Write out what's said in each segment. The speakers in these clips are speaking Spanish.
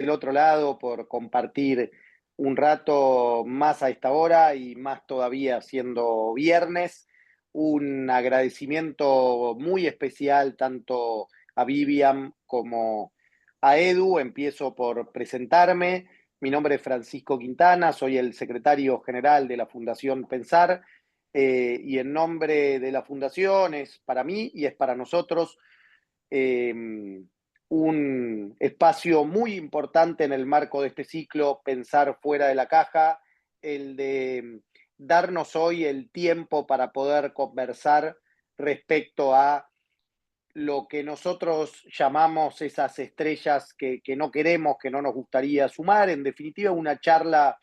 del otro lado por compartir un rato más a esta hora y más todavía siendo viernes. Un agradecimiento muy especial tanto a Vivian como a Edu. Empiezo por presentarme. Mi nombre es Francisco Quintana, soy el secretario general de la Fundación Pensar, y en nombre de la Fundación es para mí y es para nosotros eh, un espacio muy importante en el marco de este ciclo, Pensar fuera de la caja, el de darnos hoy el tiempo para poder conversar respecto a lo que nosotros llamamos esas estrellas que no queremos, que no nos gustaría sumar. En definitiva, una charla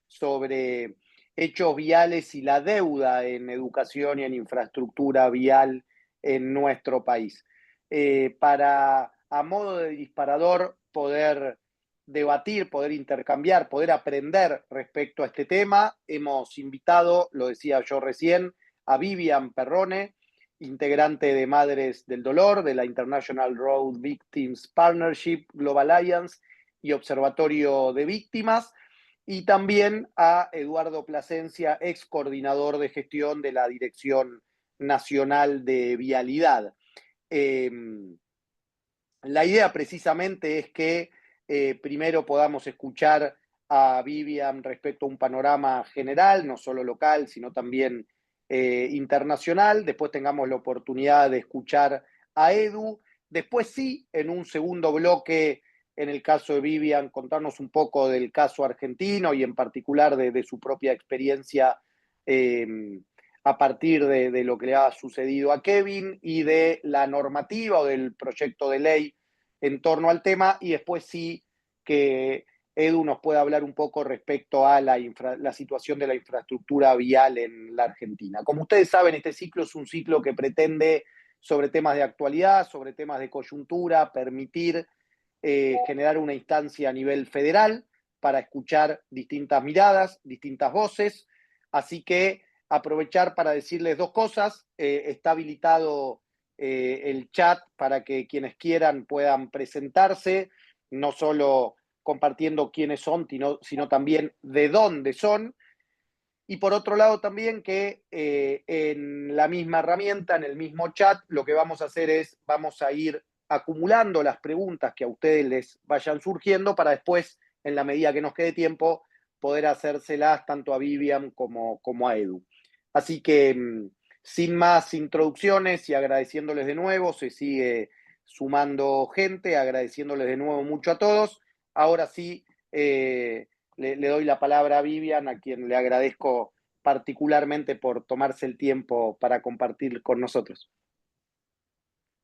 sobre hechos viales y la deuda en educación y en infraestructura vial en nuestro país. Para, a modo de disparador, poder debatir, poder intercambiar, poder aprender respecto a este tema, hemos invitado, lo decía yo recién, a Vivian Perrone, integrante de Madres del Dolor, de la International Road Victims Partnership, Global Alliance y Observatorio de Víctimas, y también a Eduardo Plasencia, ex coordinador de gestión de la Dirección Nacional de Vialidad. Eh, la idea precisamente es que primero podamos escuchar a Vivian respecto a un panorama general, no solo local, sino también internacional. Después tengamos la oportunidad de escuchar a Edu. Después sí, en un segundo bloque, en el caso de Vivian, contarnos un poco del caso argentino y en particular de su propia experiencia eh, a partir de lo que le ha sucedido a Kevin y de la normativa o del proyecto de ley en torno al tema, y después sí que Edu nos pueda hablar un poco respecto a la situación de la infraestructura vial en la Argentina. Como ustedes saben, este ciclo es un ciclo que pretende, sobre temas de actualidad, sobre temas de coyuntura, permitir generar una instancia a nivel federal para escuchar distintas miradas, distintas voces. Así que aprovechar para decirles dos cosas. Está habilitado el chat para que quienes quieran puedan presentarse, no solo compartiendo quiénes son, sino también de dónde son. Y por otro lado también que en la misma herramienta, en el mismo chat, lo que vamos a hacer es, vamos a ir acumulando las preguntas que a ustedes les vayan surgiendo para después, en la medida que nos quede tiempo, poder hacérselas tanto a Vivian como a Edu. Así que sin más introducciones y agradeciéndoles de nuevo, se sigue sumando gente, agradeciéndoles de nuevo mucho a todos. Ahora sí, le doy la palabra a Vivian, a quien le agradezco particularmente por tomarse el tiempo para compartir con nosotros.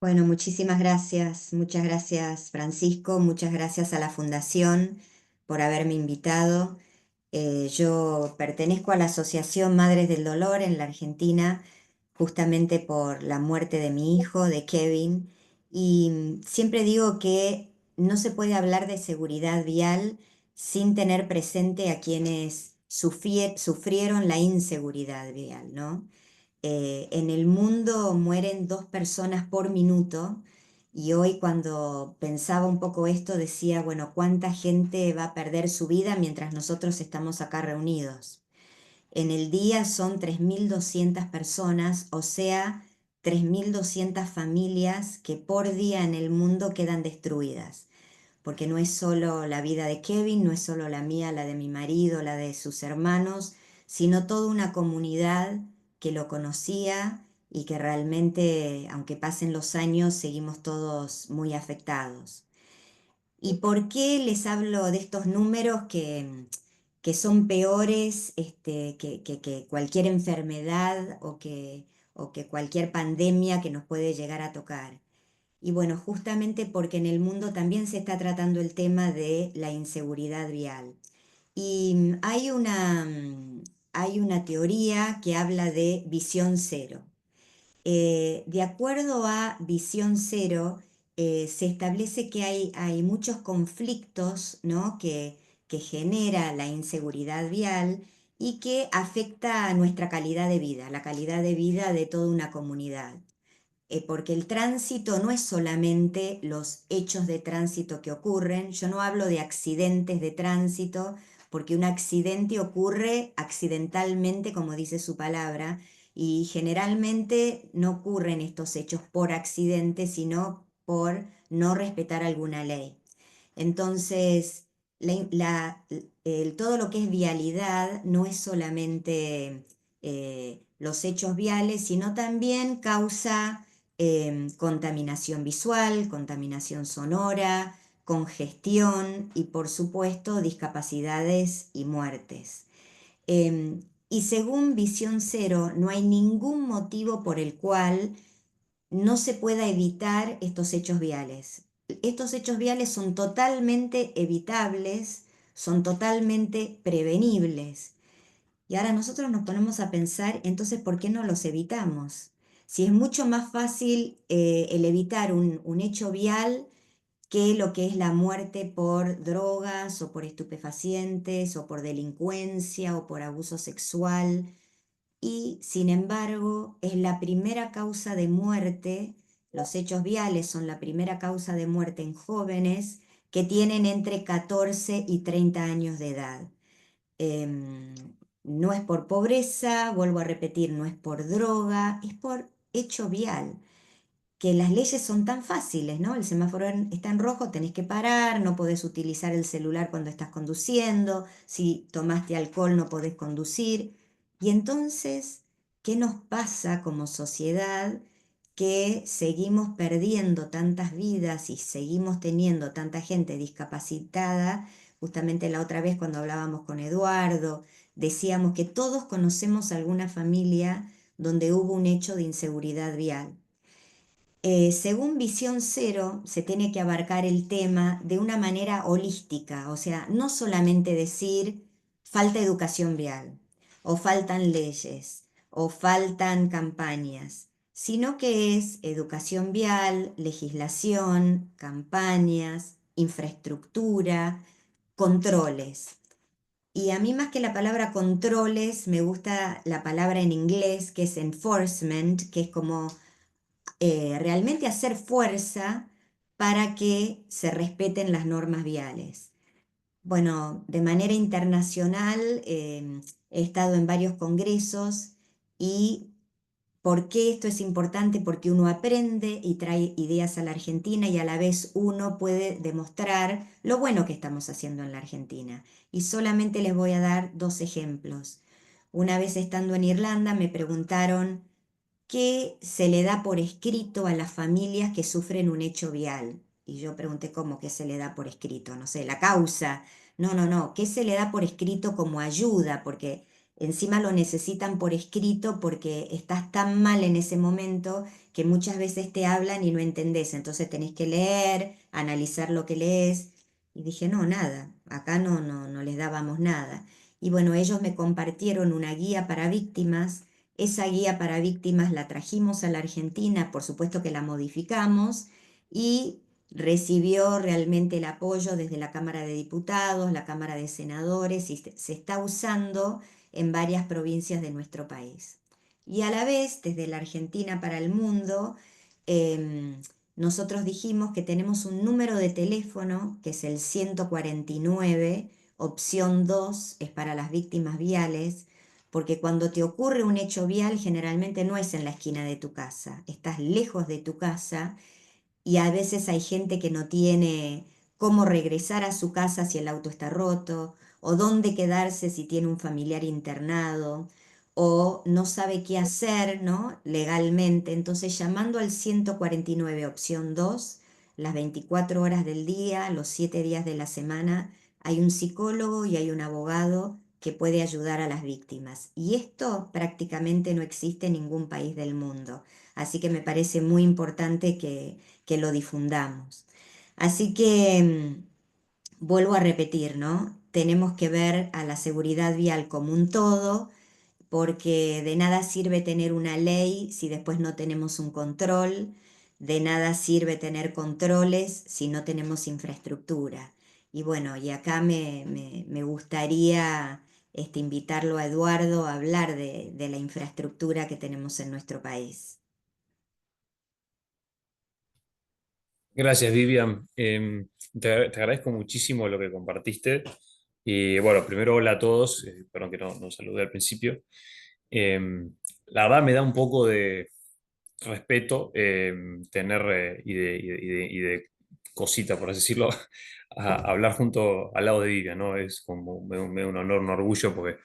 Bueno, muchas gracias Francisco, muchas gracias a la Fundación por haberme invitado. Yo pertenezco a la Asociación Madres del Dolor en la Argentina, justamente por la muerte de mi hijo, de Kevin, y siempre digo que no se puede hablar de seguridad vial sin tener presente a quienes sufrieron la inseguridad vial, ¿no? En el mundo mueren 2 personas por minuto y hoy cuando pensaba un poco esto decía, bueno, ¿cuánta gente va a perder su vida mientras nosotros estamos acá reunidos? En el día son 3.200 personas, o sea, 3.200 familias que por día en el mundo quedan destruidas. Porque no es solo la vida de Kevin, no es solo la mía, la de mi marido, la de sus hermanos, sino toda una comunidad que lo conocía y que realmente, aunque pasen los años, seguimos todos muy afectados. ¿Y por qué les hablo de estos números que son peores que cualquier enfermedad o que cualquier pandemia que nos puede llegar a tocar? Y bueno, justamente porque en el mundo también se está tratando el tema de la inseguridad vial. Y hay una teoría que habla de visión cero. De acuerdo a visión cero, se establece que hay muchos conflictos, ¿no? que genera la inseguridad vial y que afecta a nuestra calidad de vida, la calidad de vida de toda una comunidad. porque el tránsito no es solamente los hechos de tránsito que ocurren. Yo no hablo de accidentes de tránsito, porque un accidente ocurre accidentalmente, como dice su palabra, y generalmente no ocurren estos hechos por accidente, sino por no respetar alguna ley. Entonces, todo lo que es vialidad no es solamente los hechos viales, sino también causa contaminación visual, contaminación sonora, congestión y, por supuesto, discapacidades y muertes. Y según Visión Cero, no hay ningún motivo por el cual no se pueda evitar estos hechos viales. Estos hechos viales son totalmente evitables, son totalmente prevenibles. Y ahora nosotros nos ponemos a pensar, entonces, ¿por qué no los evitamos? Si es mucho más fácil el evitar un hecho vial que lo que es la muerte por drogas o por estupefacientes o por delincuencia o por abuso sexual, y sin embargo es la primera causa de muerte. Los hechos viales son la primera causa de muerte en jóvenes que tienen entre 14 y 30 años de edad. Em, no es por pobreza, vuelvo a repetir, no es por droga, es por hecho vial, que las leyes son tan fáciles, ¿no? El semáforo está en rojo, tenés que parar, no podés utilizar el celular cuando estás conduciendo, si tomaste alcohol no podés conducir. Y entonces, ¿qué nos pasa como sociedad que seguimos perdiendo tantas vidas y seguimos teniendo tanta gente discapacitada? Justamente la otra vez cuando hablábamos con Eduardo, decíamos que todos conocemos alguna familia donde hubo un hecho de inseguridad vial. Según Visión Cero, se tiene que abarcar el tema de una manera holística, o sea, no solamente decir falta educación vial, o faltan leyes, o faltan campañas, sino que es educación vial, legislación, campañas, infraestructura, controles. Y a mí más que la palabra controles, me gusta la palabra en inglés que es enforcement, que es como realmente hacer fuerza para que se respeten las normas viales. Bueno, de manera internacional he estado en varios congresos. ¿Y por qué esto es importante? Porque uno aprende y trae ideas a la Argentina y a la vez uno puede demostrar lo bueno que estamos haciendo en la Argentina. Y solamente les voy a dar dos ejemplos. Una vez estando en Irlanda me preguntaron qué se le da por escrito a las familias que sufren un hecho vial. Y yo pregunté cómo que se le da por escrito, no sé, la causa. No, no, no, ¿qué se le da por escrito como ayuda? Porque encima lo necesitan por escrito porque estás tan mal en ese momento que muchas veces te hablan y no entendés. Entonces tenés que leer, analizar lo que lees. Y dije, no, nada, acá no les dábamos nada. Y bueno, ellos me compartieron una guía para víctimas. Esa guía para víctimas la trajimos a la Argentina, por supuesto que la modificamos y recibió realmente el apoyo desde la Cámara de Diputados, la Cámara de Senadores y se está usando en varias provincias de nuestro país. Y a la vez, desde la Argentina para el mundo, em, nosotros dijimos que tenemos un número de teléfono que es el 149, opción 2, es para las víctimas viales, porque cuando te ocurre un hecho vial generalmente no es en la esquina de tu casa, estás lejos de tu casa y a veces hay gente que no tiene cómo regresar a su casa si el auto está roto, o dónde quedarse si tiene un familiar internado, o no sabe qué hacer, ¿no? Legalmente. Entonces, llamando al 149 opción 2, las 24 horas del día, los 7 días de la semana, hay un psicólogo y hay un abogado que puede ayudar a las víctimas. Y esto prácticamente no existe en ningún país del mundo. Así que me parece muy importante que lo difundamos. Así que vuelvo a repetir, ¿no? Tenemos que ver a la seguridad vial como un todo, porque de nada sirve tener una ley si después no tenemos un control, de nada sirve tener controles si no tenemos infraestructura. Y bueno, y acá me gustaría invitarlo a Eduardo a hablar de la infraestructura que tenemos en nuestro país. Gracias, Vivian. Te agradezco muchísimo lo que compartiste. Y bueno, primero hola a todos. Perdón que no saludé al principio. La verdad me da un poco de respeto tener y de cosita, por así decirlo, hablar junto al lado de Vivian, ¿no? Es como me da un honor, un orgullo, porque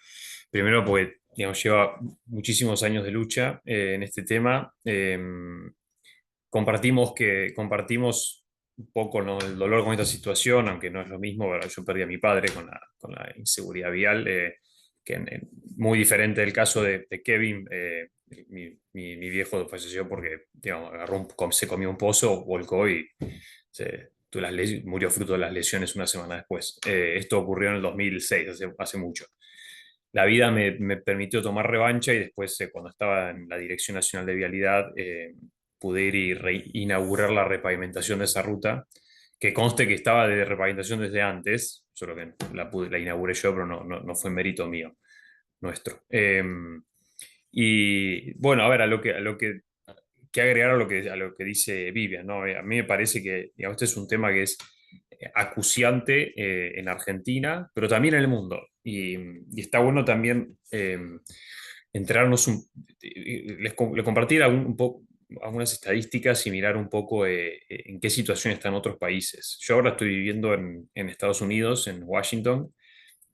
primero porque digamos, lleva muchísimos años de lucha en este tema. Compartimos un poco, ¿no?, el dolor con esta situación, aunque no es lo mismo. ¿Verdad? Yo perdí a mi padre con la inseguridad vial, muy diferente del caso de Kevin. Mi viejo falleció porque, digamos, se comió un pozo, volcó y murió fruto de las lesiones una semana después. Esto ocurrió en el 2006, hace mucho. La vida me permitió tomar revancha y después, cuando estaba en la Dirección Nacional de Vialidad, pude ir y inaugurar la repavimentación de esa ruta, que conste que estaba de repavimentación desde antes, solo que la inauguré yo, pero no fue mérito mío, nuestro. Y bueno, a ver, que agregar a lo que dice Vivian, ¿no? A mí me parece que, digamos, este es un tema que es acuciante en Argentina, pero también en el mundo. Y está bueno también entrarnos compartir un poco algunas estadísticas y mirar un poco en qué situación están otros países. Yo ahora estoy viviendo en Estados Unidos, en Washington,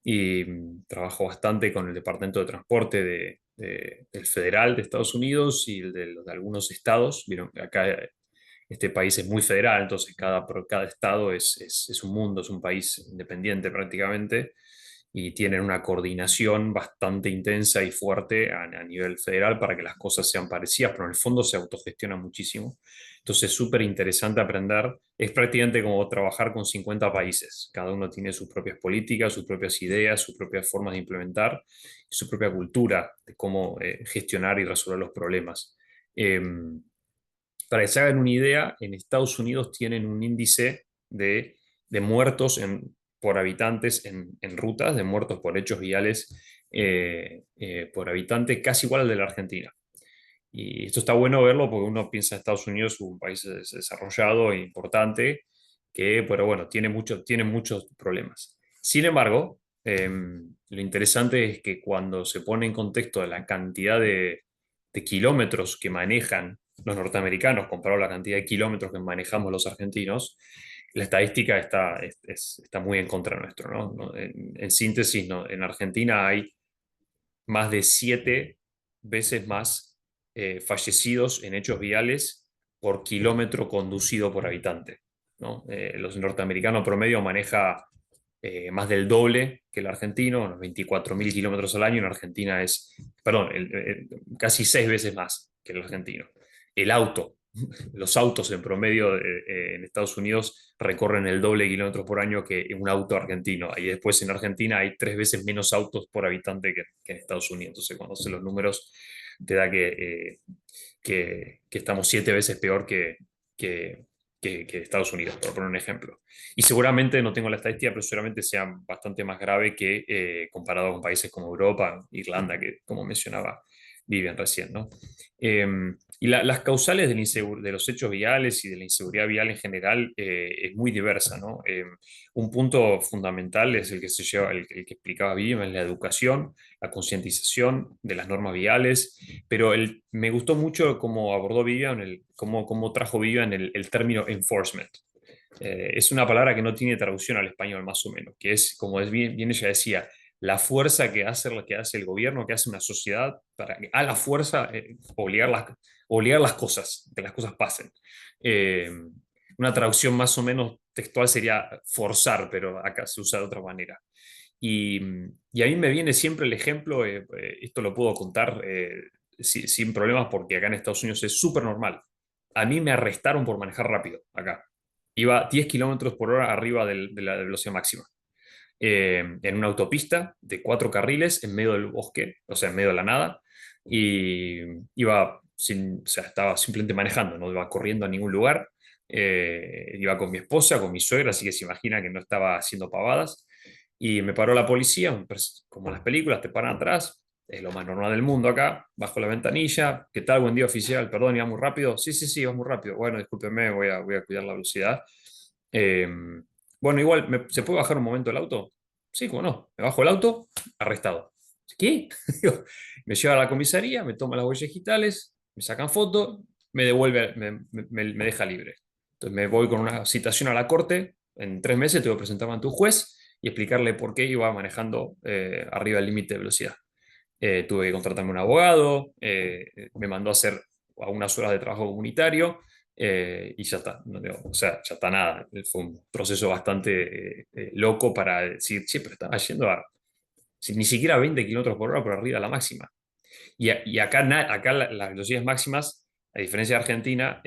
y trabajo bastante con el Departamento de Transporte del federal de Estados Unidos y el de algunos estados. Vieron, acá este país es muy federal, entonces cada estado es un mundo, es un país independiente prácticamente, y tienen una coordinación bastante intensa y fuerte a nivel federal para que las cosas sean parecidas, pero en el fondo se autogestiona muchísimo. Entonces es súper interesante aprender. Es prácticamente como trabajar con 50 países. Cada uno tiene sus propias políticas, sus propias ideas, sus propias formas de implementar, su propia cultura de cómo gestionar y resolver los problemas. Eh, para que se hagan una idea, en Estados Unidos tienen un índice de muertos por habitantes en rutas, de muertos por hechos viales por habitante, casi igual al de la Argentina. Y esto está bueno verlo porque uno piensa en Estados Unidos, un país desarrollado e importante, pero bueno, tiene muchos problemas. Sin embargo, lo interesante es que cuando se pone en contexto de la cantidad de kilómetros que manejan los norteamericanos comparado a la cantidad de kilómetros que manejamos los argentinos, la estadística está muy en contra nuestro, ¿no? En síntesis, ¿no?, en Argentina hay más de 7 veces más fallecidos en hechos viales por kilómetro conducido por habitante, ¿no? Los norteamericanos promedio maneja más del doble que el argentino, unos 24.000 kilómetros al año. En Argentina perdón, casi 6 veces más que el argentino. El auto, los autos en promedio en Estados Unidos recorren el doble de kilómetros por año que un auto argentino. Y después en Argentina hay 3 veces menos autos por habitante que en Estados Unidos. Entonces, cuando haces los números, te da que estamos 7 veces peor que Estados Unidos, por poner un ejemplo. Y seguramente, no tengo la estadística, pero seguramente sea bastante más grave que comparado con países como Europa, Irlanda, que como mencionaba Vivian recién, ¿no? Y las causales de los hechos viales y de la inseguridad vial en general es muy diversa, ¿no? Un punto fundamental es el que se lleva, el que explicaba Vivian, es la educación, la concientización de las normas viales, pero me gustó mucho cómo abordó Vivian, cómo trajo Vivian el término enforcement. Es una palabra que no tiene traducción al español, más o menos, que es, como bien ella decía, la fuerza que hace el gobierno, que hace una sociedad para a la fuerza obligar las cosas, que las cosas pasen. Eh, una traducción más o menos textual sería forzar, pero acá se usa de otra manera. Y, y a mí me viene siempre el ejemplo, esto lo puedo contar sin problemas porque acá en Estados Unidos es súper normal. A mí me arrestaron por manejar rápido acá. Iba 10 kilómetros por hora arriba de la velocidad máxima. En una autopista de 4 carriles en medio del bosque, o sea, en medio de la nada, y o sea, estaba simplemente manejando, no iba corriendo a ningún lugar. Iba con mi esposa, con mi suegra, así que se imagina que no estaba haciendo pavadas. Y me paró la policía, como en las películas, te paran atrás. es lo más normal del mundo acá, bajo la ventanilla, ¿qué tal? Buen día oficial, perdón, ¿iba muy rápido? Sí, sí, sí, va muy rápido. Bueno, discúlpeme, voy a cuidar la velocidad. Eh, bueno, igual, ¿se puede bajar un momento el auto? Sí, como no, me bajo el auto, arrestado. ¿Qué? Digo, me lleva a la comisaría, me toma las huellas digitales, me sacan foto, me devuelve, me deja libre. Entonces me voy con una citación a la corte, en 3 meses tengo que presentarme ante un juez y explicarle por qué iba manejando arriba del límite de velocidad. Tuve que contratarme un abogado, me mandó a hacer algunas horas de trabajo comunitario y ya está. O sea, ya está nada. Fue un proceso bastante loco para decir, sí, pero estaba yendo a ni siquiera 20 kilómetros por hora por arriba de la máxima. Y acá, acá las velocidades máximas, a diferencia de Argentina,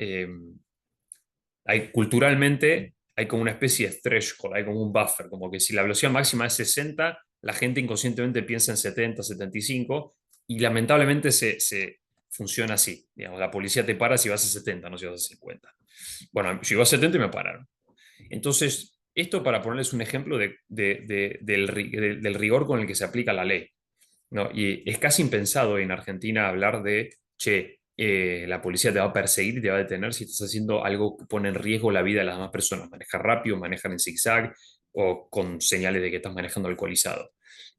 culturalmente hay como una especie de threshold, hay como un buffer, como que si la velocidad máxima es 60, la gente inconscientemente piensa en 70, 75, y lamentablemente se funciona así. Digamos, la policía te para si vas a 70, no si vas a 50. Bueno, llegó a 70 y me pararon. Entonces, esto para ponerles un ejemplo del rigor con el que se aplica la ley. ¿No? Y es casi impensado en Argentina hablar de, che, la policía te va a perseguir y te va a detener si estás haciendo algo que pone en riesgo la vida de las demás personas. Manejar rápido, manejar en zigzag o con señales de que estás manejando alcoholizado.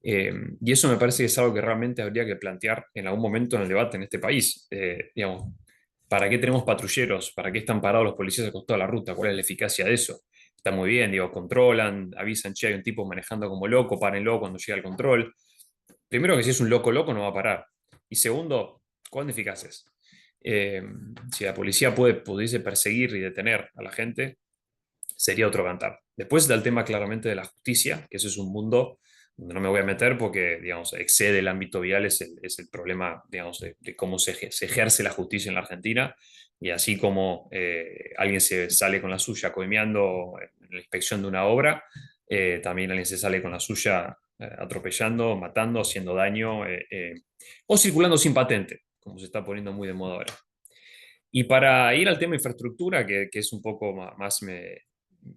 Y eso me parece que es algo que realmente habría que plantear en algún momento en el debate en este país. Digamos, ¿para qué tenemos patrulleros? ¿Para qué están parados los policías al costado de la ruta? ¿Cuál es la eficacia de eso? Está muy bien, digo, controlan, avisan, che, hay un tipo manejando como loco, párenlo cuando llega el control. Primero que si es un loco loco no va a parar. Y segundo, ¿cuán eficaz es? Eh, si la policía pudiese perseguir y detener a la gente, sería otro cantar. Después está el tema claramente de la justicia, que ese es un mundo donde no me voy a meter porque, digamos, excede el ámbito vial, es el problema, digamos, de cómo se ejerce la justicia en la Argentina. Y así como alguien se sale con la suya coimeando en la inspección de una obra, también alguien se sale con la suya atropellando, matando, haciendo daño o circulando sin patente, como se está poniendo muy de moda ahora. Y para ir al tema infraestructura, que es un poco más,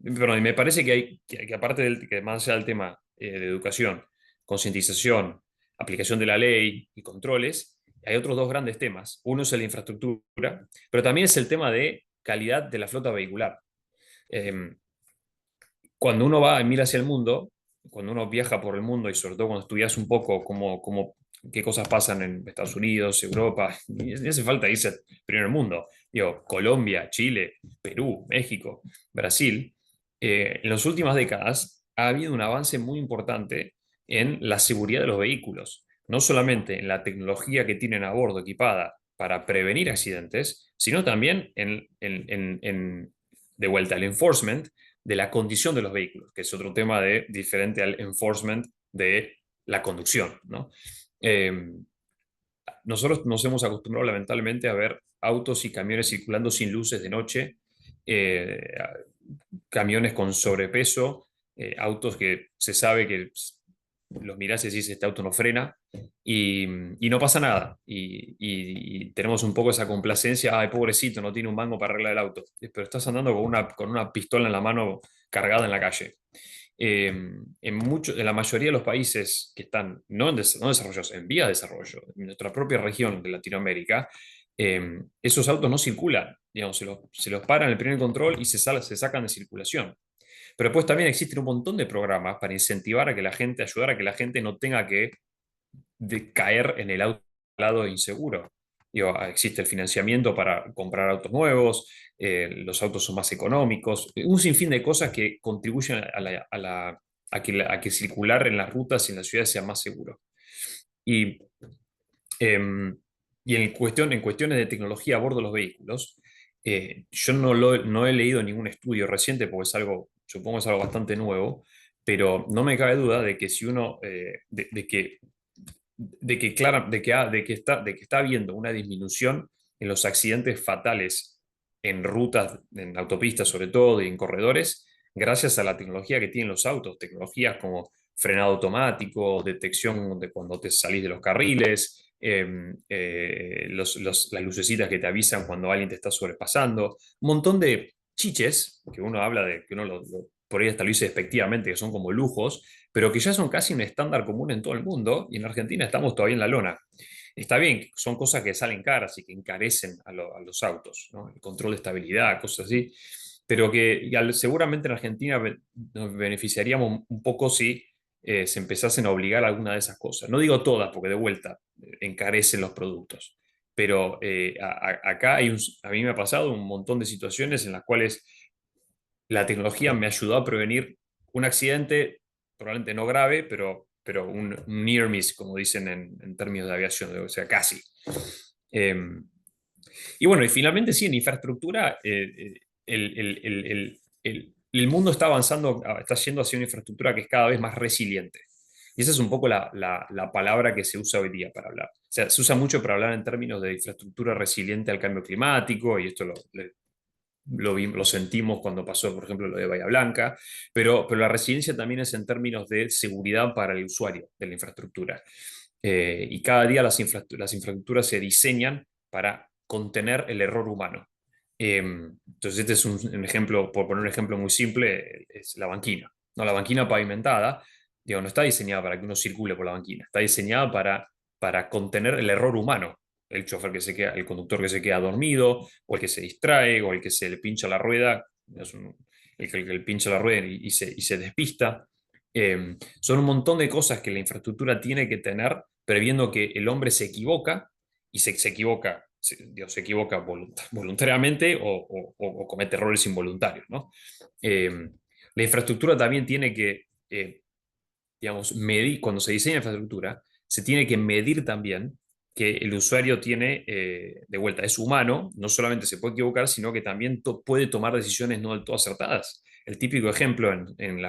perdón, me parece que hay, que aparte que más allá del tema de educación, concientización, aplicación de la ley y controles, hay otros dos grandes temas. Uno es la infraestructura, pero también es el tema de calidad de la flota vehicular. Eh, Cuando uno va y mira hacia el mundo, cuando uno viaja por el mundo y sobre todo cuando estudias un poco qué cosas pasan en Estados Unidos, Europa, ni hace falta irse al primer mundo. Digo, Colombia, Chile, Perú, México, Brasil, en las últimas décadas ha habido un avance muy importante en la seguridad de los vehículos, no solamente en la tecnología que tienen a bordo equipada para prevenir accidentes, sino también de vuelta al enforcement de la condición de los vehículos, que es otro tema diferente al enforcement de la conducción, ¿no? Nosotros nos hemos acostumbrado lamentablemente a ver autos y camiones circulando sin luces de noche, eh, camiones con sobrepeso, autos que se sabe que los mirás y decís, este auto no frena, y no pasa nada. Y tenemos un poco esa complacencia, ay, pobrecito, no tiene un mango para arreglar el auto, pero estás andando con una pistola en la mano cargada en la calle. En la mayoría de los países que están no desarrollados, en vías de desarrollo, en nuestra propia región de Latinoamérica, esos autos no circulan, digamos, se los paran en el primer control y se sacan de circulación. Pero después también existen un montón de programas para incentivar a que la gente, ayudar a que la gente no tenga que caer en el auto inseguro. Digo, existe el financiamiento para comprar autos nuevos, los autos son más económicos, un sinfín de cosas que contribuyen a que circular en las rutas y en las ciudades sea más seguro. Y, em, y en cuestiones de tecnología a bordo de los vehículos, yo no he leído ningún estudio reciente porque supongo es algo bastante nuevo, pero no me cabe duda de que si uno, de que está habiendo una disminución en los accidentes fatales en rutas, en autopistas sobre todo y en corredores, gracias a la tecnología que tienen los autos, tecnologías como frenado automático, detección de cuando te salís de los carriles, las lucecitas que te avisan cuando alguien te está sobrepasando, un montón de chiches que uno habla de que uno por ahí hasta lo hice despectivamente, que son como lujos, pero que ya son casi un estándar común en todo el mundo, y en Argentina estamos todavía en la lona. Está bien, son cosas que salen caras y que encarecen a los autos, ¿no? El control de estabilidad, cosas así, pero que seguramente en Argentina nos beneficiaríamos un poco si se empezasen a obligar a alguna de esas cosas. No digo todas, porque de vuelta encarecen los productos, pero acá a mí me ha pasado un montón de situaciones en las cuales la tecnología me ayudó a prevenir un accidente, probablemente no grave, pero un near miss, como dicen en términos de aviación, o sea, casi. Eh, y bueno, y finalmente sí, en infraestructura, el mundo está avanzando, está yendo hacia una infraestructura que es cada vez más resiliente. Y esa es un poco la palabra que se usa hoy día para hablar. O sea, se usa mucho para hablar en términos de infraestructura resiliente al cambio climático, y esto lo sentimos cuando pasó, por ejemplo, lo de Bahía Blanca, pero la resiliencia también es en términos de seguridad para el usuario de la infraestructura. Y cada día las infraestructuras se diseñan para contener el error humano. Entonces, este es un ejemplo, por poner un ejemplo muy simple, es la banquina. No, la banquina pavimentada, digo, no está diseñada para que uno circule por la banquina, está diseñada para contener el error humano. El chofer que se queda, el conductor que se queda dormido, o el que se distrae, o el que se le pincha la rueda, el que le pincha la rueda y se despista. Son un montón de cosas que la infraestructura tiene que tener, previendo que el hombre se equivoca, y se equivoca, se equivoca voluntariamente o comete errores involuntarios, ¿no? La infraestructura también tiene que, digamos, medir, cuando se diseña infraestructura, se tiene que medir también que el usuario tiene, de vuelta, es humano, no solamente se puede equivocar, sino que también puede tomar decisiones no del todo acertadas. El típico ejemplo en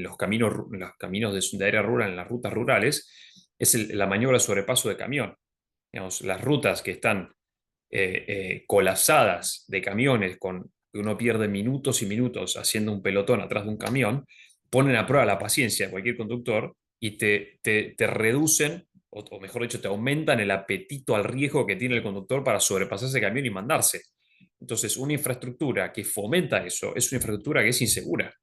los caminos de área rural, en las rutas rurales, es la maniobra de sobrepaso de camión. Digamos, las rutas que están colapsadas de camiones, que uno pierde minutos y minutos haciendo un pelotón atrás de un camión, ponen a prueba la paciencia de cualquier conductor y te reducen, o mejor dicho, te aumentan el apetito al riesgo que tiene el conductor para sobrepasar ese camión y mandarse. Entonces, una infraestructura que fomenta eso es una infraestructura que es insegura.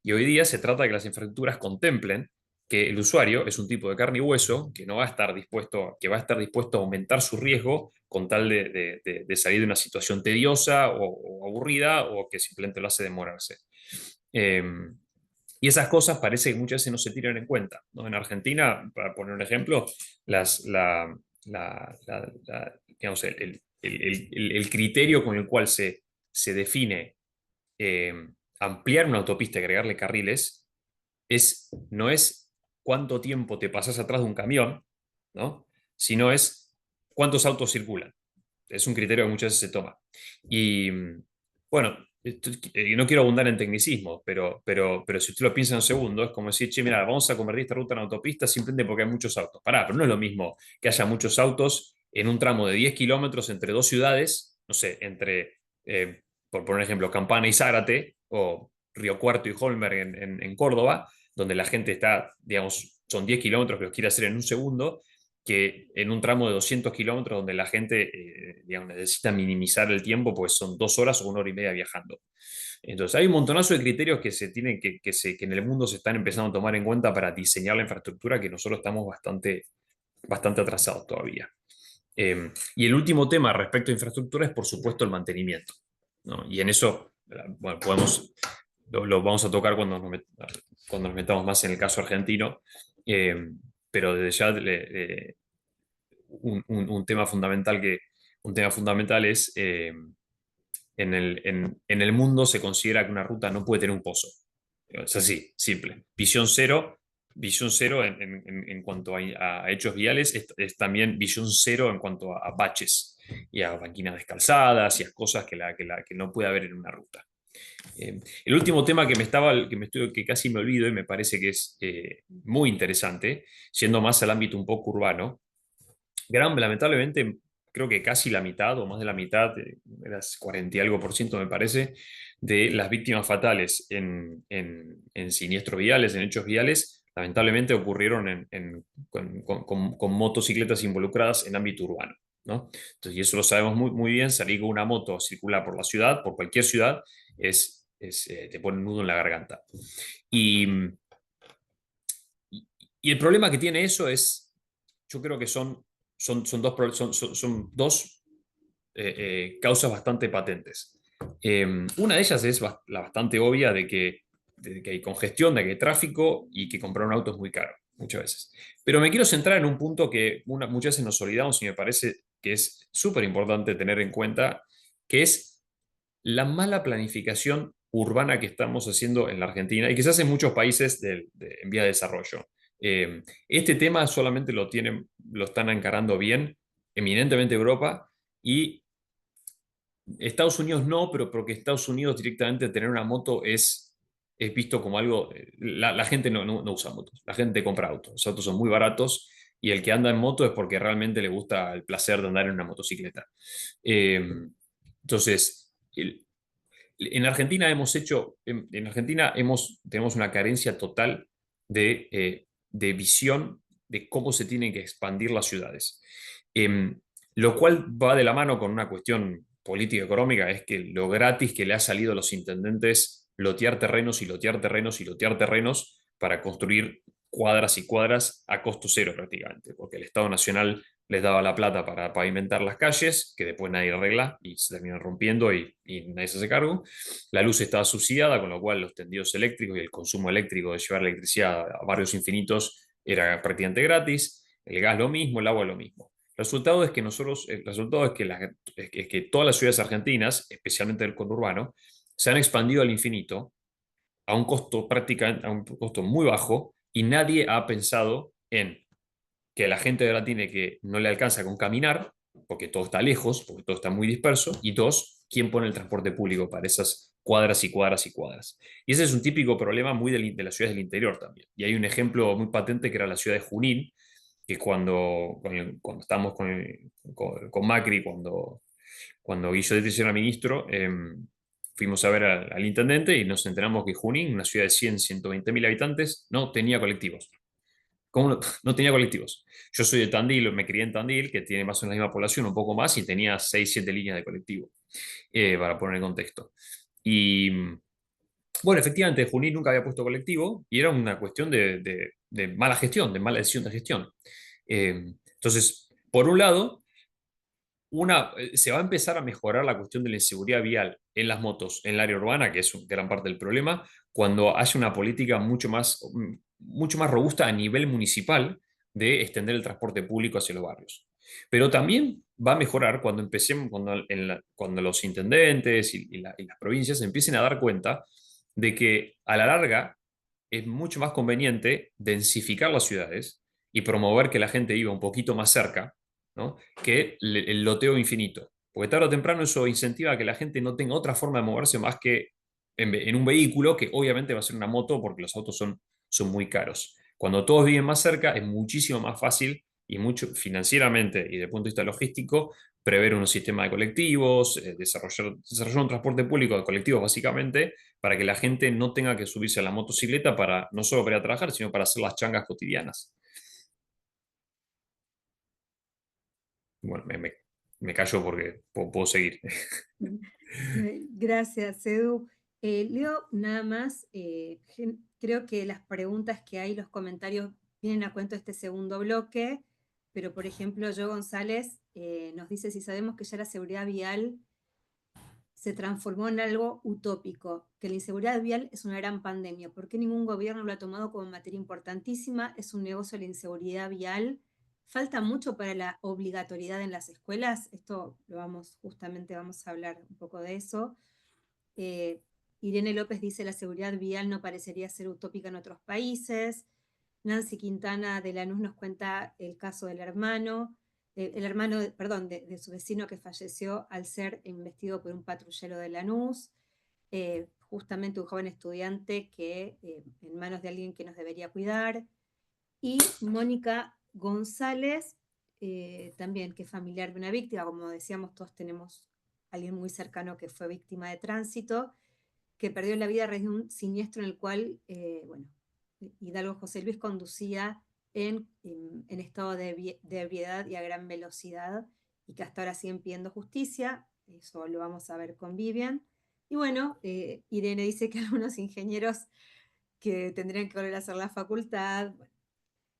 Y hoy día se trata de que las infraestructuras contemplen que el usuario es un tipo de carne y hueso que no va a estar dispuesto, que va a estar dispuesto a aumentar su riesgo con tal de salir de una situación tediosa o aburrida, o que simplemente lo hace demorarse. Eh, y esas cosas parece que muchas veces no se tiran en cuenta, ¿no? En Argentina, para poner un ejemplo, digamos, el criterio con el cual se define eh, ampliar una autopista y agregarle carriles no es cuánto tiempo te pasas atrás de un camión, ¿no? Sino es cuántos autos circulan. Es un criterio que muchas veces se toma. Y bueno, no quiero abundar en tecnicismo, pero si usted lo piensa en un segundo, es como decir, che, mira, vamos a convertir esta ruta en autopista simplemente porque hay muchos autos. Pará, pero no es lo mismo que haya muchos autos en un tramo de 10 kilómetros entre dos ciudades, no sé, por poner ejemplo, Campana y Zárate, o Río Cuarto y Holmer en Córdoba, donde la gente está, digamos, son 10 kilómetros que los quiere hacer en un segundo, que en un tramo de 200 kilómetros donde la gente digamos, necesita minimizar el tiempo, pues son 2 horas o 1 hora y media viajando. Entonces hay un montonazo de criterios que se tienen que en el mundo se están empezando a tomar en cuenta para diseñar la infraestructura, que nosotros estamos bastante atrasados todavía. Y el último tema respecto a infraestructura es, por supuesto, el mantenimiento, ¿no? Y en eso, bueno, lo vamos a tocar cuando nos metamos más en el caso argentino, pero desde ya un tema fundamental es, en el mundo se considera que una ruta no puede tener un pozo. Es así, simple. Visión cero en cuanto a hechos viales, es también visión cero en cuanto a baches y a banquinas descalzadas y a cosas que no puede haber en una ruta. El último tema que casi me olvido y me parece que es muy interesante, yendo más al ámbito un poco urbano, lamentablemente, creo que casi la mitad o más de la mitad, era 40 y algo por ciento me parece, de las víctimas fatales en siniestros viales, en hechos viales, lamentablemente ocurrieron con motocicletas involucradas en ámbito urbano, ¿no? Entonces, y eso lo sabemos muy, muy bien, salir con una moto a circular por la ciudad, por cualquier ciudad, es te pone un nudo en la garganta. Y, y el problema que tiene eso es, yo creo que son dos causas bastante patentes. Una de ellas es la bastante obvia de que hay congestión, de que hay tráfico y que comprar un auto es muy caro, muchas veces. Pero me quiero centrar en un punto que muchas veces nos olvidamos y me parece que es súper importante tener en cuenta, que es la mala planificación urbana que estamos haciendo en la Argentina y quizás en muchos países en vía de desarrollo. Este tema solamente lo están encarando bien, eminentemente Europa, y Estados Unidos no, pero porque Estados Unidos directamente tener una moto es visto como algo, la gente no usa motos, la gente compra autos, los autos son muy baratos y el que anda en moto es porque realmente le gusta el placer de andar en una motocicleta. Eh, entonces, en Argentina tenemos una carencia total de visión de cómo se tienen que expandir las ciudades. Em, lo cual va de la mano con una cuestión política económica, es que lo gratis que le ha salido a los intendentes lotear terrenos y lotear terrenos y lotear terrenos para construir cuadras y cuadras a costo cero prácticamente, porque el Estado Nacional les daba la plata para pavimentar las calles, que después nadie arregla y se terminan rompiendo y nadie se hace cargo. La luz estaba subsidiada, con lo cual los tendidos eléctricos y el consumo eléctrico de llevar electricidad a barrios infinitos era prácticamente gratis. El gas lo mismo, el agua lo mismo. El resultado es que todas las ciudades argentinas, especialmente el conurbano, se han expandido al infinito a un costo prácticamente, a un costo muy bajo y nadie ha pensado en que la gente ahora tiene que no le alcanza con caminar, porque todo está lejos, porque todo está muy disperso, y dos, ¿quién pone el transporte público para esas cuadras y cuadras y cuadras? Y ese es un típico problema muy de las ciudades del interior también. Y hay un ejemplo muy patente que era la ciudad de Junín, que cuando estábamos con Macri, cuando Guillotti era ministro, fuimos a ver al intendente y nos enteramos que Junín, una ciudad de 120 mil habitantes, no tenía colectivos. ¿Cómo no tenía colectivos? Yo soy de Tandil, me crié en Tandil, que tiene más o menos la misma población, un poco más, y tenía 6 7 líneas de colectivo, para poner en contexto. Y bueno, efectivamente, Junín nunca había puesto colectivo y era una cuestión de mala gestión, de mala decisión de gestión. Entonces, por un lado, se va a empezar a mejorar la cuestión de la inseguridad vial en las motos en el área urbana, que es gran parte del problema, cuando haya una política mucho más robusta a nivel municipal de extender el transporte público hacia los barrios. Pero también va a mejorar cuando empecemos, cuando los intendentes y las provincias empiecen a dar cuenta de que a la larga es mucho más conveniente densificar las ciudades y promover que la gente viva un poquito más cerca, ¿no? Que el loteo infinito. Porque tarde o temprano eso incentiva a que la gente no tenga otra forma de moverse más que en un vehículo, que obviamente va a ser una moto porque los autos son muy caros. Cuando todos viven más cerca es muchísimo más fácil y mucho financieramente y desde el punto de vista logístico prever un sistema de colectivos, desarrollar un transporte público de colectivos básicamente, para que la gente no tenga que subirse a la motocicleta para no solo para ir a trabajar, sino para hacer las changas cotidianas. Bueno, me callo porque puedo seguir. Gracias, Edu. Leo, nada más, creo que las preguntas que hay, los comentarios vienen a cuento de este segundo bloque, pero por ejemplo, yo González nos dice si sabemos que ya la seguridad vial se transformó en algo utópico, que la inseguridad vial es una gran pandemia. ¿Por qué ningún gobierno lo ha tomado como materia importantísima? Es un negocio la inseguridad vial. ¿Falta mucho para la obligatoriedad en las escuelas? Esto justamente vamos a hablar un poco de eso. Irene López dice, la seguridad vial no parecería ser utópica en otros países. Nancy Quintana de Lanús nos cuenta el caso del hermano, de su vecino que falleció al ser investido por un patrullero de Lanús, justamente un joven estudiante que en manos de alguien que nos debería cuidar. Y Mónica González, también que es familiar de una víctima, como decíamos, todos tenemos a alguien muy cercano que fue víctima de tránsito, que perdió la vida a raíz de un siniestro en el cual, Hidalgo José Luis conducía en estado de ebriedad y a gran velocidad, y que hasta ahora siguen pidiendo justicia. Eso lo vamos a ver con Vivian. Y bueno, Irene dice que algunos ingenieros que tendrían que volver a hacer la facultad, bueno,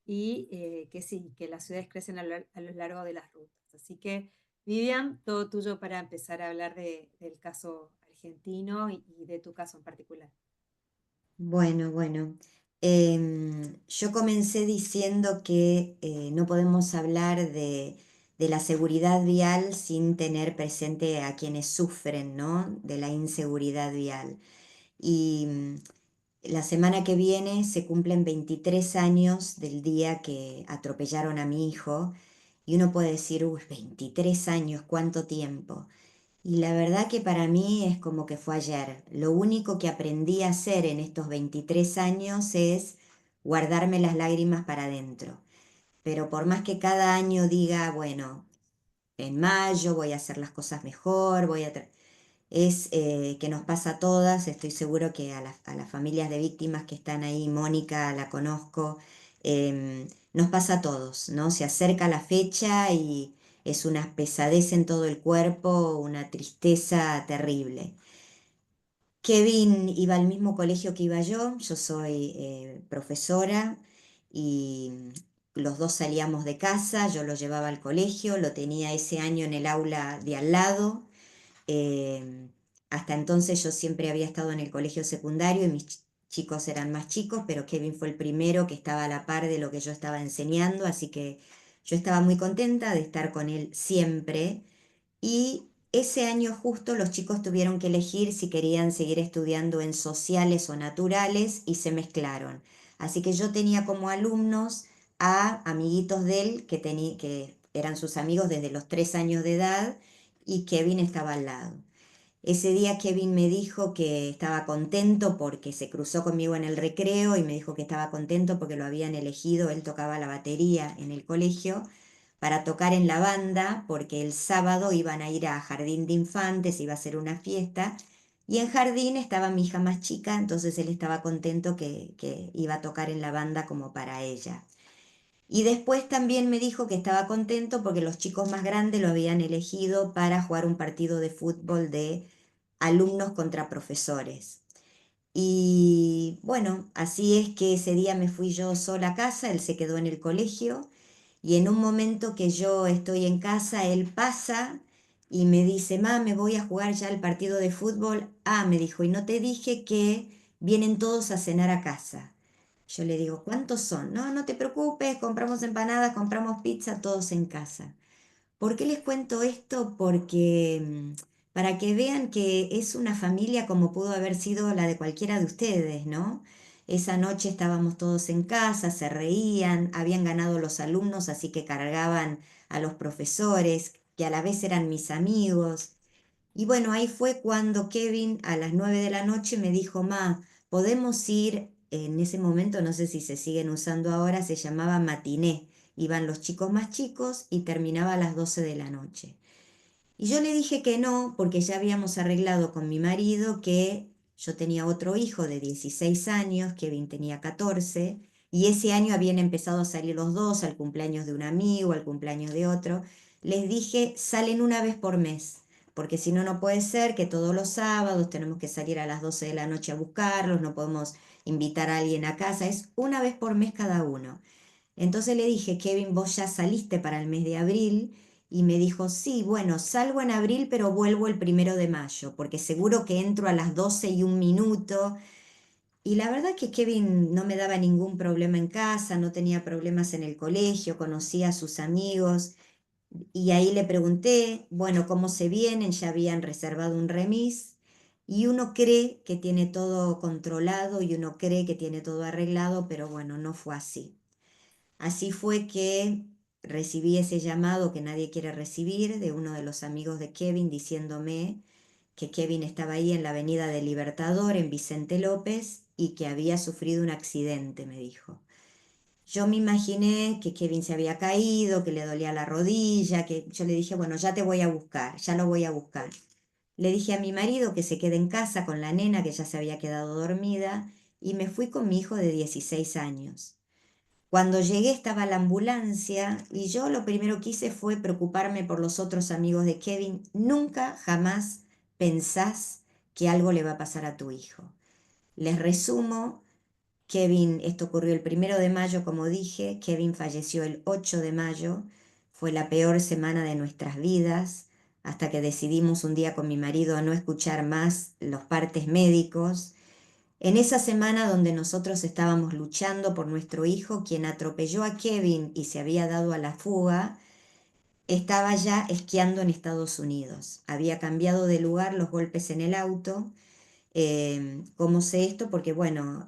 y que sí, que las ciudades crecen a lo largo de las rutas. Así que, Vivian, todo tuyo para empezar a hablar del caso argentino y de tu caso en particular. Bueno, yo comencé diciendo que no podemos hablar de la seguridad vial sin tener presente a quienes sufren, ¿no? De la inseguridad vial. Y la semana que viene se cumplen 23 años del día que atropellaron a mi hijo, y uno puede decir, uy, 23 años, ¿cuánto tiempo? Y la verdad que para mí es como que fue ayer. Lo único que aprendí a hacer en estos 23 años es guardarme las lágrimas para adentro. Pero por más que cada año diga, bueno, en mayo voy a hacer las cosas mejor, es que nos pasa a todas. Estoy seguro que a las familias de víctimas que están ahí, Mónica la conozco, nos pasa a todos, ¿no? Se acerca la fecha y es una pesadez en todo el cuerpo, una tristeza terrible. Kevin iba al mismo colegio que iba yo soy profesora, y los dos salíamos de casa, yo lo llevaba al colegio, lo tenía ese año en el aula de al lado. Eh, Hasta entonces yo siempre había estado en el colegio secundario y mis chicos eran más chicos, pero Kevin fue el primero que estaba a la par de lo que yo estaba enseñando, así que yo estaba muy contenta de estar con él siempre. Y ese año justo los chicos tuvieron que elegir si querían seguir estudiando en sociales o naturales y se mezclaron. Así que yo tenía como alumnos a amiguitos de él que eran sus amigos desde los 3 años de edad, y Kevin estaba al lado. Ese día Kevin me dijo que estaba contento porque se cruzó conmigo en el recreo y me dijo que estaba contento porque lo habían elegido. Él tocaba la batería en el colegio para tocar en la banda, porque el sábado iban a ir a Jardín de Infantes, iba a ser una fiesta, y en Jardín estaba mi hija más chica, entonces él estaba contento que iba a tocar en la banda como para ella. Y después también me dijo que estaba contento porque los chicos más grandes lo habían elegido para jugar un partido de fútbol de alumnos contra profesores. Y bueno, así es que ese día me fui yo sola a casa, él se quedó en el colegio, y en un momento que yo estoy en casa, él pasa y me dice, ma, me voy a jugar ya el partido de fútbol. Ah, me dijo, y no te dije que vienen todos a cenar a casa. Yo le digo, ¿cuántos son? No, no te preocupes, compramos empanadas, compramos pizza, todos en casa. ¿Por qué les cuento esto? Porque para que vean que es una familia como pudo haber sido la de cualquiera de ustedes, ¿no? Esa noche estábamos todos en casa, se reían, habían ganado los alumnos, así que cargaban a los profesores, que a la vez eran mis amigos. Y bueno, ahí fue cuando Kevin a las 9 de la noche me dijo, ma, podemos ir, en ese momento, no sé si se siguen usando ahora, se llamaba matiné. Iban los chicos más chicos y terminaba a las 12 de la noche. Y yo le dije que no, porque ya habíamos arreglado con mi marido que yo tenía otro hijo de 16 años, Kevin tenía 14, y ese año habían empezado a salir los dos al cumpleaños de un amigo, al cumpleaños de otro. Les dije, salen una vez por mes, porque si no, no puede ser que todos los sábados tenemos que salir a las 12 de la noche a buscarlos, no podemos invitar a alguien a casa, es una vez por mes cada uno. Entonces le dije, Kevin, vos ya saliste para el mes de abril, y me dijo, sí, bueno, salgo en abril, pero vuelvo el 1 de mayo, porque seguro que entro a las 12:01. Y la verdad que Kevin no me daba ningún problema en casa, no tenía problemas en el colegio, conocía a sus amigos, y ahí le pregunté, bueno, ¿cómo se vienen? Ya habían reservado un remis, y uno cree que tiene todo controlado y uno cree que tiene todo arreglado, pero bueno, no fue así. Así fue que recibí ese llamado que nadie quiere recibir de uno de los amigos de Kevin diciéndome que Kevin estaba ahí en la Avenida del Libertador, en Vicente López, y que había sufrido un accidente, me dijo. Yo me imaginé que Kevin se había caído, que le dolía la rodilla, que yo le dije, bueno, ya te voy a buscar, ya lo voy a buscar. Le dije a mi marido que se quede en casa con la nena que ya se había quedado dormida, y me fui con mi hijo de 16 años. Cuando llegué estaba la ambulancia y yo lo primero que hice fue preocuparme por los otros amigos de Kevin. Nunca, jamás pensás que algo le va a pasar a tu hijo. Les resumo, Kevin, esto ocurrió el 1 de mayo, como dije, Kevin falleció el 8 de mayo, fue la peor semana de nuestras vidas, hasta que decidimos un día con mi marido no escuchar más los partes médicos. En esa semana donde nosotros estábamos luchando por nuestro hijo, quien atropelló a Kevin y se había dado a la fuga, estaba ya esquiando en Estados Unidos. Había cambiado de lugar, los golpes en el auto. ¿Cómo sé esto? Porque bueno,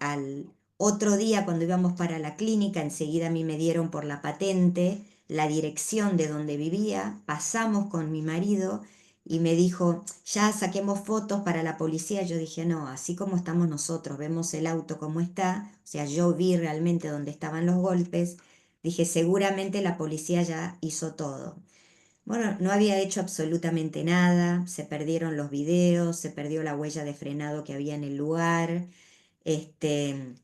al otro día cuando íbamos para la clínica, enseguida a mí me dieron por la patente la dirección de donde vivía, pasamos con mi marido y me dijo, ya saquemos fotos para la policía. Yo dije, no, así como estamos nosotros, vemos el auto como está, o sea, yo vi realmente dónde estaban los golpes, dije, seguramente la policía ya hizo todo. Bueno, no había hecho absolutamente nada, se perdieron los videos, se perdió la huella de frenado que había en el lugar, este,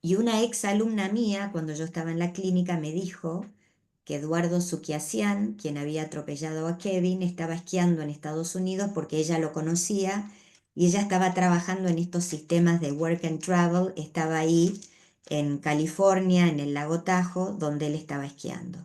y una ex alumna mía, cuando yo estaba en la clínica, me dijo que Eduardo Suquiasian, quien había atropellado a Kevin, estaba esquiando en Estados Unidos porque ella lo conocía y ella estaba trabajando en estos sistemas de work and travel, estaba ahí en California, en el lago Tahoe, donde él estaba esquiando.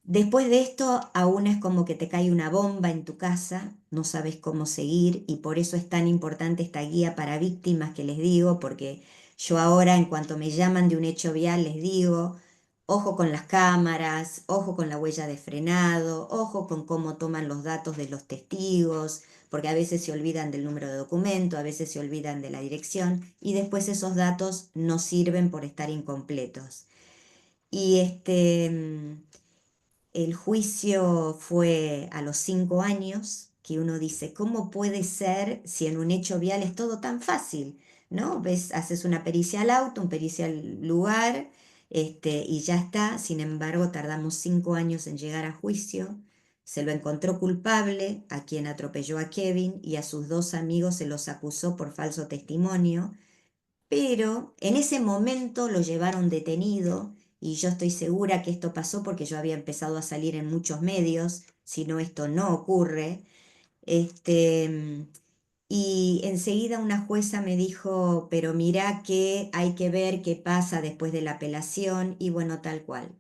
Después de esto, aún es como que te cae una bomba en tu casa, no sabes cómo seguir y por eso es tan importante esta guía para víctimas que les digo, porque yo ahora en cuanto me llaman de un hecho vial les digo, ojo con las cámaras, ojo con la huella de frenado, ojo con cómo toman los datos de los testigos, porque a veces se olvidan del número de documento, a veces se olvidan de la dirección y después esos datos no sirven por estar incompletos. Y el juicio fue a los 5 años, que uno dice, ¿cómo puede ser si en un hecho vial es todo tan fácil? ¿No? Ves, haces una pericia al auto, una pericia al lugar, y ya está. Sin embargo, tardamos 5 años en llegar a juicio. Se lo encontró culpable a quien atropelló a Kevin y a sus 2 amigos se los acusó por falso testimonio, pero en ese momento lo llevaron detenido y yo estoy segura que esto pasó porque yo había empezado a salir en muchos medios, si no esto no ocurre. Este, y enseguida una jueza me dijo, pero mirá que hay que ver qué pasa después de la apelación y bueno, tal cual.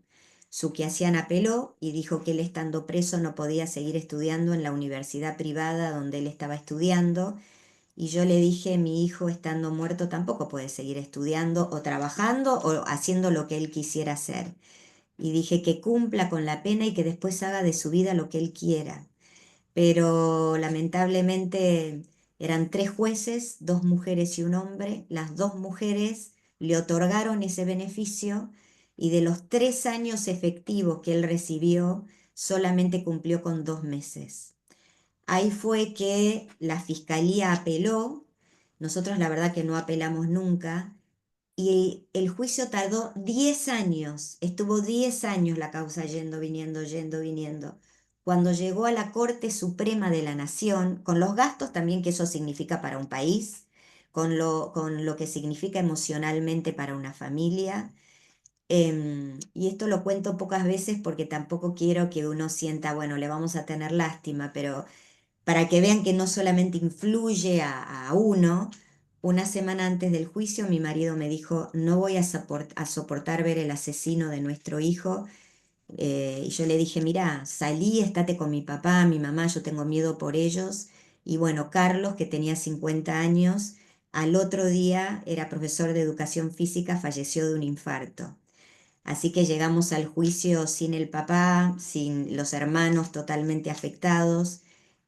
Suquiasian apeló y dijo que él estando preso no podía seguir estudiando en la universidad privada donde él estaba estudiando y yo le dije, mi hijo estando muerto tampoco puede seguir estudiando o trabajando o haciendo lo que él quisiera hacer. Y dije que cumpla con la pena y que después haga de su vida lo que él quiera. Pero lamentablemente eran 3 jueces, 2 mujeres y un hombre. Las 2 mujeres le otorgaron ese beneficio y de los 3 años efectivos que él recibió, solamente cumplió con 2 meses. Ahí fue que la fiscalía apeló, nosotros la verdad que no apelamos nunca, y el juicio tardó 10 años, estuvo 10 años la causa yendo, viniendo, yendo, viniendo. Cuando llegó a la Corte Suprema de la Nación, con los gastos también que eso significa para un país, con lo que significa emocionalmente para una familia, y esto lo cuento pocas veces porque tampoco quiero que uno sienta, bueno, le vamos a tener lástima, pero para que vean que no solamente influye a uno. Una semana antes del juicio, mi marido me dijo, no voy a soportar ver el asesino de nuestro hijo. Y yo le dije, mira, salí, estate con mi papá, mi mamá, yo tengo miedo por ellos. Y bueno, Carlos, que tenía 50 años, al otro día era profesor de educación física, falleció de un infarto. Así que llegamos al juicio sin el papá, sin los hermanos totalmente afectados.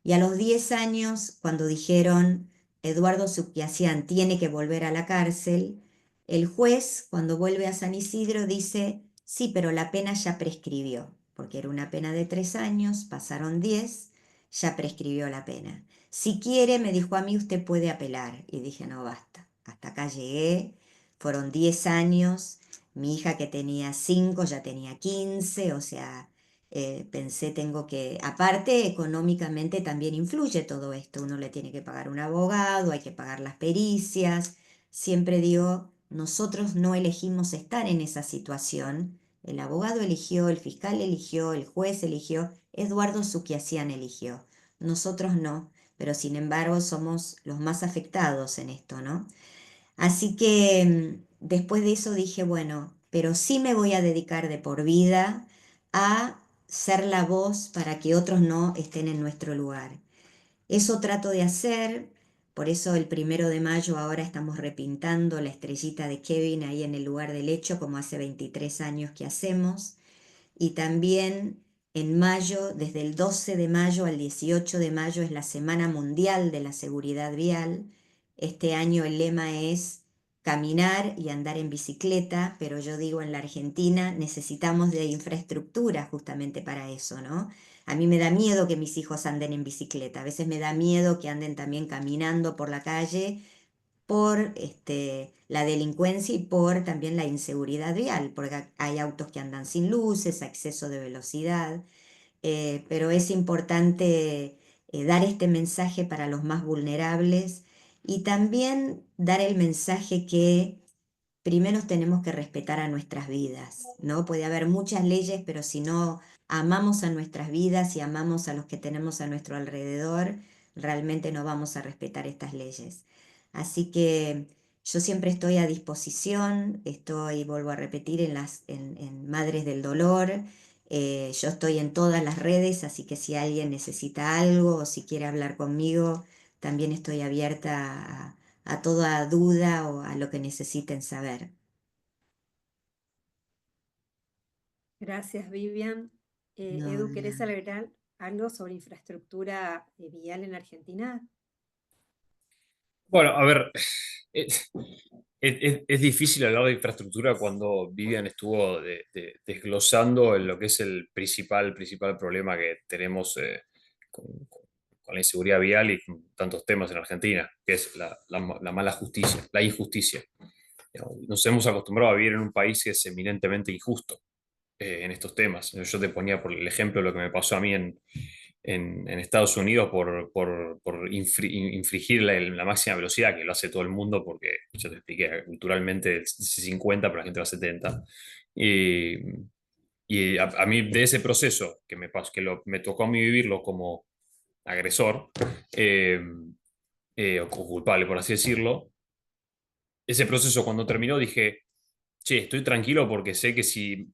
Y a los 10 años, cuando dijeron Eduardo Suquiasian tiene que volver a la cárcel, el juez, cuando vuelve a San Isidro, dice, sí, pero la pena ya prescribió, porque era una pena de 3 años, pasaron 10, ya prescribió la pena. Si quiere, me dijo a mí, usted puede apelar. Y dije, no, basta, hasta acá llegué, fueron 10 años. Mi hija que tenía 5 ya tenía 15, o sea, pensé tengo que, aparte económicamente también influye todo esto, uno le tiene que pagar un abogado, hay que pagar las pericias, siempre digo, nosotros no elegimos estar en esa situación, el abogado eligió, el fiscal eligió, el juez eligió, Eduardo Suquiasian eligió, nosotros no, pero sin embargo somos los más afectados en esto, ¿no? Así que después de eso dije, bueno, pero sí me voy a dedicar de por vida a ser la voz para que otros no estén en nuestro lugar. Eso trato de hacer, por eso el 1 de mayo ahora estamos repintando la estrellita de Kevin ahí en el lugar del hecho, como hace 23 años que hacemos. Y también en mayo, desde el 12 de mayo al 18 de mayo es la Semana Mundial de la Seguridad Vial. Este año el lema es caminar y andar en bicicleta, pero yo digo en la Argentina necesitamos de infraestructura justamente para eso, ¿no? A mí me da miedo que mis hijos anden en bicicleta, a veces me da miedo que anden también caminando por la calle por la delincuencia y por también la inseguridad vial, porque hay autos que andan sin luces, exceso de velocidad, pero es importante dar este mensaje para los más vulnerables y también dar el mensaje que primero tenemos que respetar a nuestras vidas, ¿no? Puede haber muchas leyes, pero si no amamos a nuestras vidas y amamos a los que tenemos a nuestro alrededor, realmente no vamos a respetar estas leyes. Así que yo siempre estoy a disposición, estoy, vuelvo a repetir, en Madres del Dolor. Yo estoy en todas las redes, así que si alguien necesita algo o si quiere hablar conmigo, también estoy abierta a toda duda o a lo que necesiten saber. Gracias, Vivian. No, Edu, de ¿querés nada. agregar algo sobre infraestructura vial en Argentina? Bueno, a ver, es, es difícil hablar de infraestructura cuando Vivian estuvo desglosando en lo que es el principal problema que tenemos con la inseguridad vial y con tantos temas en Argentina, que es la mala justicia, la injusticia. Nos hemos acostumbrado a vivir en un país que es eminentemente injusto en estos temas. Yo te ponía por el ejemplo de lo que me pasó a mí en Estados Unidos por infringir la máxima velocidad, que lo hace todo el mundo, porque yo te expliqué, culturalmente es 50, pero la gente va a 70. Y, y a mí de ese proceso que me pasó, me tocó a mí vivirlo como agresor, eh, o como culpable, por así decirlo, ese proceso cuando terminó dije, che, estoy tranquilo porque sé que si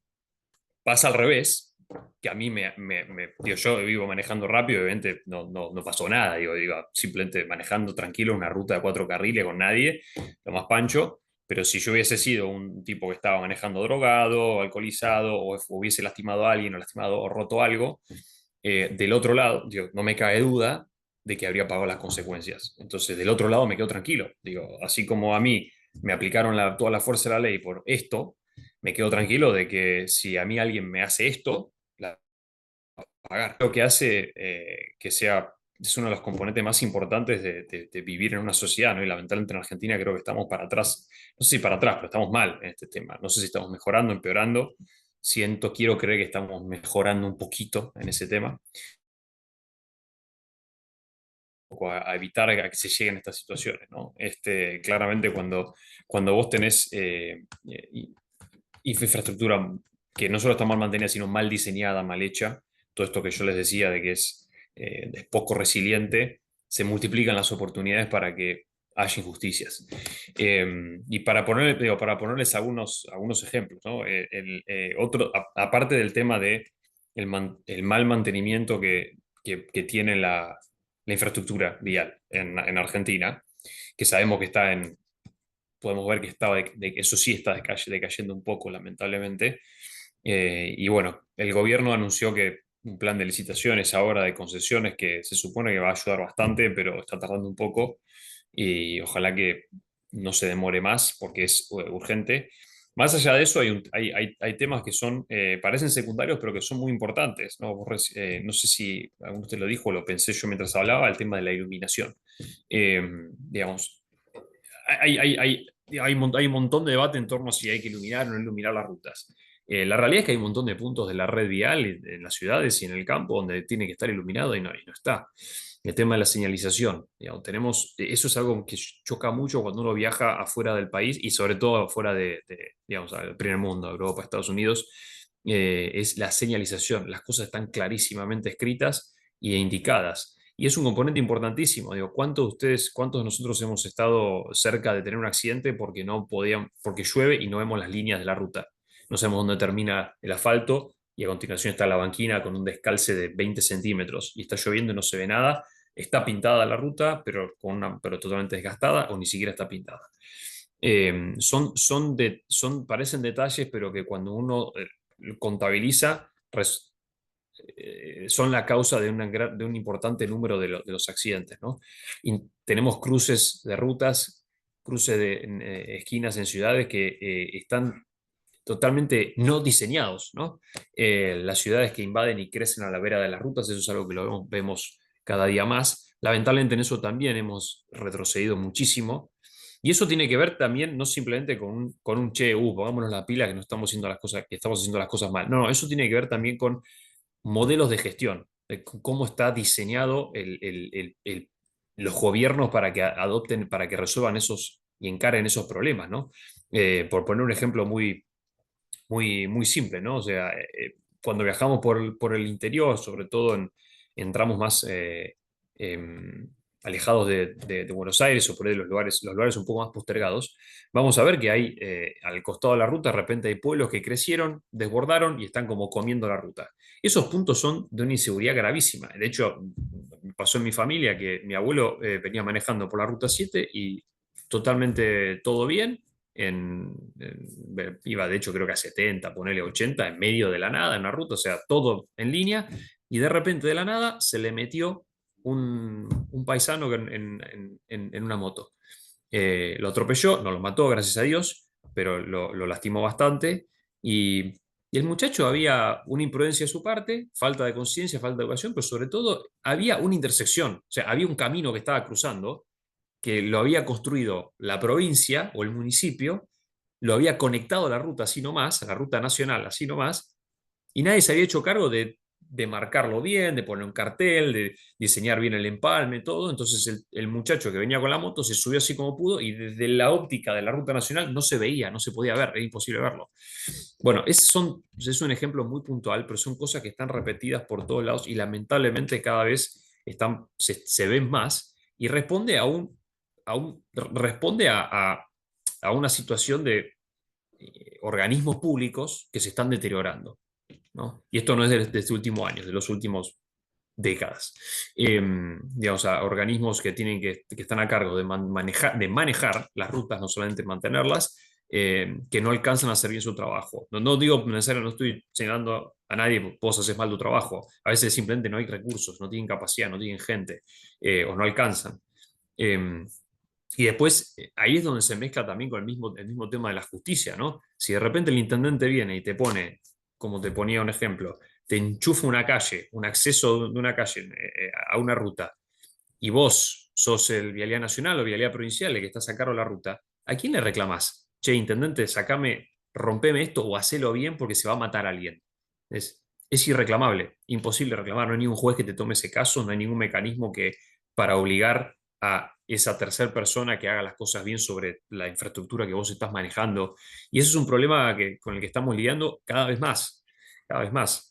pasa al revés, que a mí digo, yo vivo manejando rápido, obviamente no pasó nada, digo, simplemente manejando tranquilo una ruta de 4 carriles con nadie, lo más pancho, pero si yo hubiese sido un tipo que estaba manejando drogado, alcoholizado, o hubiese lastimado a alguien, o lastimado o roto algo, del otro lado, digo, no me cabe duda de que habría pagado las consecuencias. Entonces, del otro lado me quedo tranquilo. Digo, así como a mí me aplicaron toda la fuerza de la ley por esto, me quedo tranquilo de que si a mí alguien me hace esto, la va a pagar. Lo que hace que sea, es uno de los componentes más importantes de vivir en una sociedad, ¿no? Y lamentablemente en Argentina creo que estamos para atrás, no sé si para atrás, pero estamos mal en este tema. No sé si estamos mejorando, empeorando. Quiero creer que estamos mejorando un poquito en ese tema, a evitar a que se lleguen estas situaciones, ¿no? Claramente cuando vos tenés infraestructura que no solo está mal mantenida, sino mal diseñada, mal hecha, todo esto que yo les decía de que es poco resiliente, se multiplican las oportunidades para que haya injusticias. Y para ponerles algunos ejemplos, ¿no? Aparte del tema de el mal mantenimiento que tiene la infraestructura vial en Argentina, que sabemos que podemos ver que eso sí está decayendo un poco, lamentablemente. Y bueno, el gobierno anunció que un plan de licitaciones ahora de concesiones que se supone que va a ayudar bastante, pero está tardando un poco y ojalá que no se demore más porque es urgente. Más allá de eso, hay temas que parecen secundarios, pero que son muy importantes, ¿no? No sé si alguno de ustedes lo dijo, lo pensé yo mientras hablaba, el tema de la iluminación. Digamos, hay un montón de debate en torno a si hay que iluminar o no iluminar las rutas. La realidad es que hay un montón de puntos de la red vial en las ciudades y en el campo donde tiene que estar iluminado y no está. El tema de la señalización, digamos, eso es algo que choca mucho cuando uno viaja afuera del país y sobre todo afuera digamos, al primer mundo, Europa, Estados Unidos, es la señalización. Las cosas están clarísimamente escritas e indicadas. Y es un componente importantísimo. Digo, cuántos de nosotros hemos estado cerca de tener un accidente porque llueve y no vemos las líneas de la ruta? No sabemos dónde termina el asfalto y a continuación está la banquina con un descalce de 20 centímetros y está lloviendo y no se ve nada. Está pintada la ruta, pero totalmente desgastada o ni siquiera está pintada. Parecen detalles, pero que cuando uno contabiliza, son la causa de un importante número de los accidentes, ¿no? Y tenemos cruces de rutas, cruces de esquinas en ciudades que están totalmente no diseñados, ¿no? Las ciudades que invaden y crecen a la vera de las rutas, eso es algo que lo vemos cada día más. Lamentablemente en eso también hemos retrocedido muchísimo. Y eso tiene que ver también no simplemente con un che, pongámonos la pila que no estamos haciendo las cosas, que estamos haciendo las cosas mal. No, eso tiene que ver también con modelos de gestión, de cómo está diseñado los gobiernos para que adopten, para que resuelvan esos y encaren esos problemas, ¿no? Por poner un ejemplo muy simple, ¿no? O sea, cuando viajamos por el interior, sobre todo en tramos más alejados de Buenos Aires o por ahí los lugares un poco más postergados, vamos a ver que hay al costado de la ruta, de repente hay pueblos que crecieron, desbordaron y están como comiendo la ruta. Esos puntos son de una inseguridad gravísima. De hecho, pasó en mi familia que mi abuelo venía manejando por la ruta 7 y totalmente todo bien. Iba de hecho creo que a 70, ponerle 80 en medio de la nada en una ruta, o sea, todo en línea, y de repente de la nada se le metió un paisano en una moto. Lo atropelló, no lo mató, gracias a Dios, pero lo lastimó bastante. Y el muchacho había una imprudencia de su parte, falta de conciencia, falta de educación, pero sobre todo había una intersección, o sea, había un camino que estaba cruzando que lo había construido la provincia o el municipio, lo había conectado a la ruta así nomás, a la ruta nacional así nomás, y nadie se había hecho cargo de marcarlo bien, de poner un cartel, de diseñar bien el empalme, todo. Entonces el muchacho que venía con la moto se subió así como pudo y desde la óptica de la ruta nacional no se veía, no se podía ver, era imposible verlo. Bueno, es un ejemplo muy puntual, pero son cosas que están repetidas por todos lados y lamentablemente cada vez se ven más y responde a una situación de organismos públicos que se están deteriorando, ¿no? Y esto no es de este último año, es de los últimos décadas. Digamos, a organismos que están a cargo de manejar las rutas, no solamente mantenerlas, que no alcanzan a hacer bien su trabajo. No digo necesariamente, no estoy señalando a nadie, vos haces mal tu trabajo. A veces simplemente no hay recursos, no tienen capacidad, no tienen gente, o no alcanzan. Y después, ahí es donde se mezcla también con el mismo tema de la justicia, ¿no? Si de repente el intendente viene y te pone, como te ponía un ejemplo, te enchufa una calle, un acceso de una calle a una ruta, y vos sos el Vialidad Nacional o Vialidad Provincial el que estás a cargo de la ruta, ¿a quién le reclamás? Che, intendente, rompeme esto o hacelo bien porque se va a matar a alguien. Es irreclamable, imposible reclamar, no hay ningún juez que te tome ese caso, no hay ningún mecanismo para obligar a esa tercera persona que haga las cosas bien sobre la infraestructura que vos estás manejando. Y eso es un problema con el que estamos lidiando cada vez más, cada vez más.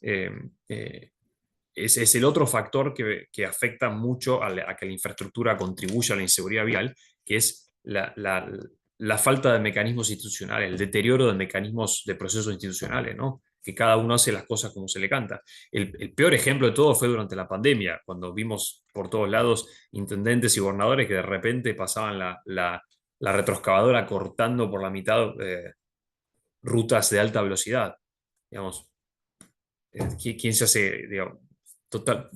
Es el otro factor que afecta mucho a que la infraestructura contribuya a la inseguridad vial, que es la falta de mecanismos institucionales, el deterioro de mecanismos de procesos institucionales, ¿no? Que cada uno hace las cosas como se le canta. El peor ejemplo de todo fue durante la pandemia, cuando vimos por todos lados intendentes y gobernadores que de repente pasaban la retroexcavadora cortando por la mitad rutas de alta velocidad. Digamos, ¿quién se hace, digamos,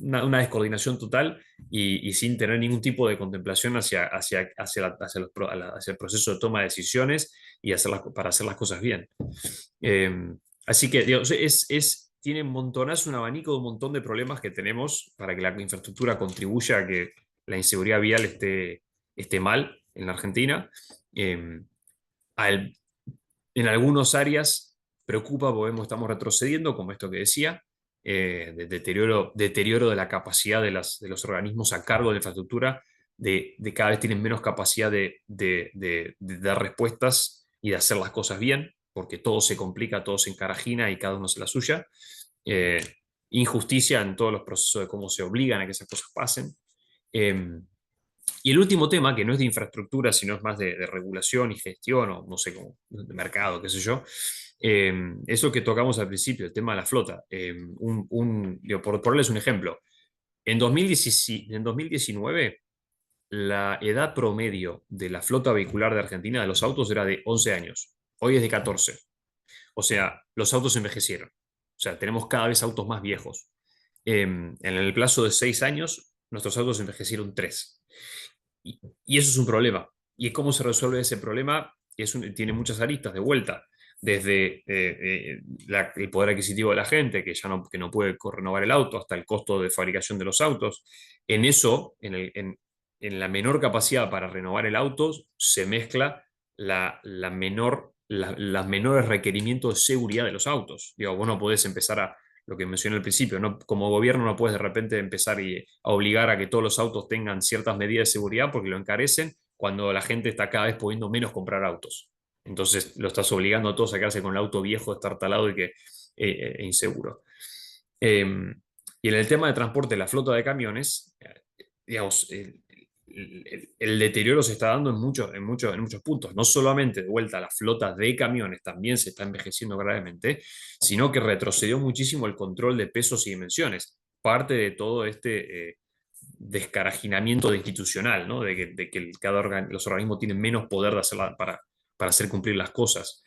una descoordinación total y sin tener ningún tipo de contemplación hacia el proceso de toma de decisiones y para hacer las cosas bien? Así que digamos, tiene un montonazo, un abanico de un montón de problemas que tenemos para que la infraestructura contribuya a que la inseguridad vial esté mal en la Argentina. En algunas áreas preocupa porque estamos retrocediendo, como esto que decía, de deterioro de la capacidad de los organismos a cargo de la infraestructura, de cada vez tienen menos capacidad de dar respuestas y de hacer las cosas bien, porque todo se complica, todo se encarajina y cada uno hace la suya. Injusticia en todos los procesos de cómo se obligan a que esas cosas pasen. Y el último tema, que no es de infraestructura, sino es más de regulación y gestión, o no sé cómo, de mercado, qué sé yo, es lo que tocamos al principio, el tema de la flota. Digo, por ponerles un ejemplo, en 2019, la edad promedio de la flota vehicular de Argentina, de los autos, era de 11 años. Hoy es de 14. O sea, los autos envejecieron. O sea, tenemos cada vez autos más viejos. En el plazo de 6 años, nuestros autos envejecieron 3. Y eso es un problema. ¿Y cómo se resuelve ese problema? Tiene muchas aristas de vuelta. Desde el poder adquisitivo de la gente, que no puede renovar el auto, hasta el costo de fabricación de los autos. En eso, en la menor capacidad para renovar el auto, se mezcla los menores requerimientos de seguridad de los autos. Digo, vos no podés empezar lo que mencioné al principio, ¿no? Como gobierno no puedes de repente empezar a obligar a que todos los autos tengan ciertas medidas de seguridad porque lo encarecen cuando la gente está cada vez pudiendo menos comprar autos. Entonces lo estás obligando a todos a quedarse con el auto viejo, estartalado e inseguro. Y en el tema de transporte, la flota de camiones, digamos, el deterioro se está dando en muchos puntos. No solamente de vuelta la flota de camiones también se está envejeciendo gravemente, sino que retrocedió muchísimo el control de pesos y dimensiones. Parte de todo este descarajinamiento institucional, ¿no? de que los organismos tienen menos poder para hacer cumplir las cosas.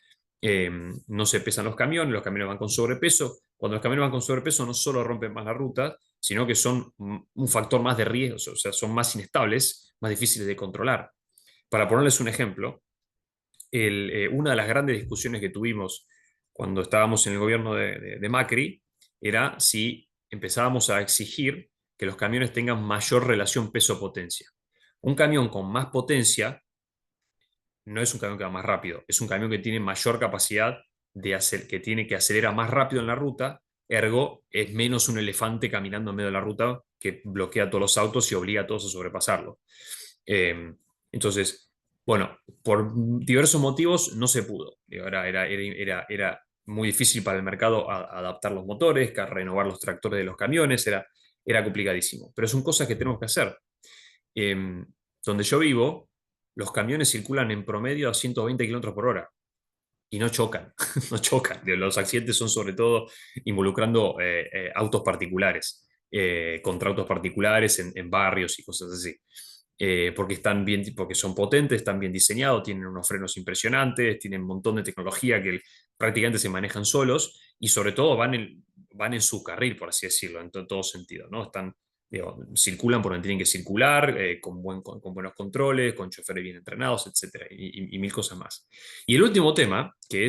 No se pesan los camiones van con sobrepeso. Cuando los camiones van con sobrepeso no solo rompen más la ruta, sino que son un factor más de riesgo, o sea, son más inestables, más difíciles de controlar. Para ponerles un ejemplo, una de las grandes discusiones que tuvimos cuando estábamos en el gobierno de Macri era si empezábamos a exigir que los camiones tengan mayor relación peso-potencia. Un camión con más potencia no es un camión que va más rápido, es un camión que tiene mayor capacidad que tiene que acelerar más rápido en la ruta, ergo es menos un elefante caminando en medio de la ruta que bloquea todos los autos y obliga a todos a sobrepasarlo. Entonces, bueno, por diversos motivos no se pudo. Era muy difícil para el mercado adaptar los motores, renovar los tractores de los camiones, era complicadísimo. Pero son cosas que tenemos que hacer. Donde yo vivo, los camiones circulan en promedio a 120 kilómetros por hora y no chocan, no chocan. Los accidentes son sobre todo involucrando autos particulares, contra autos particulares en barrios y cosas así. Porque son potentes, están bien diseñados, tienen unos frenos impresionantes, tienen un montón de tecnología que prácticamente se manejan solos y sobre todo van en su carril, por así decirlo, en todo sentido, ¿no? Circulan por donde tienen que circular, con buenos controles, con choferes bien entrenados, etcétera, y mil cosas más. Y el último tema, que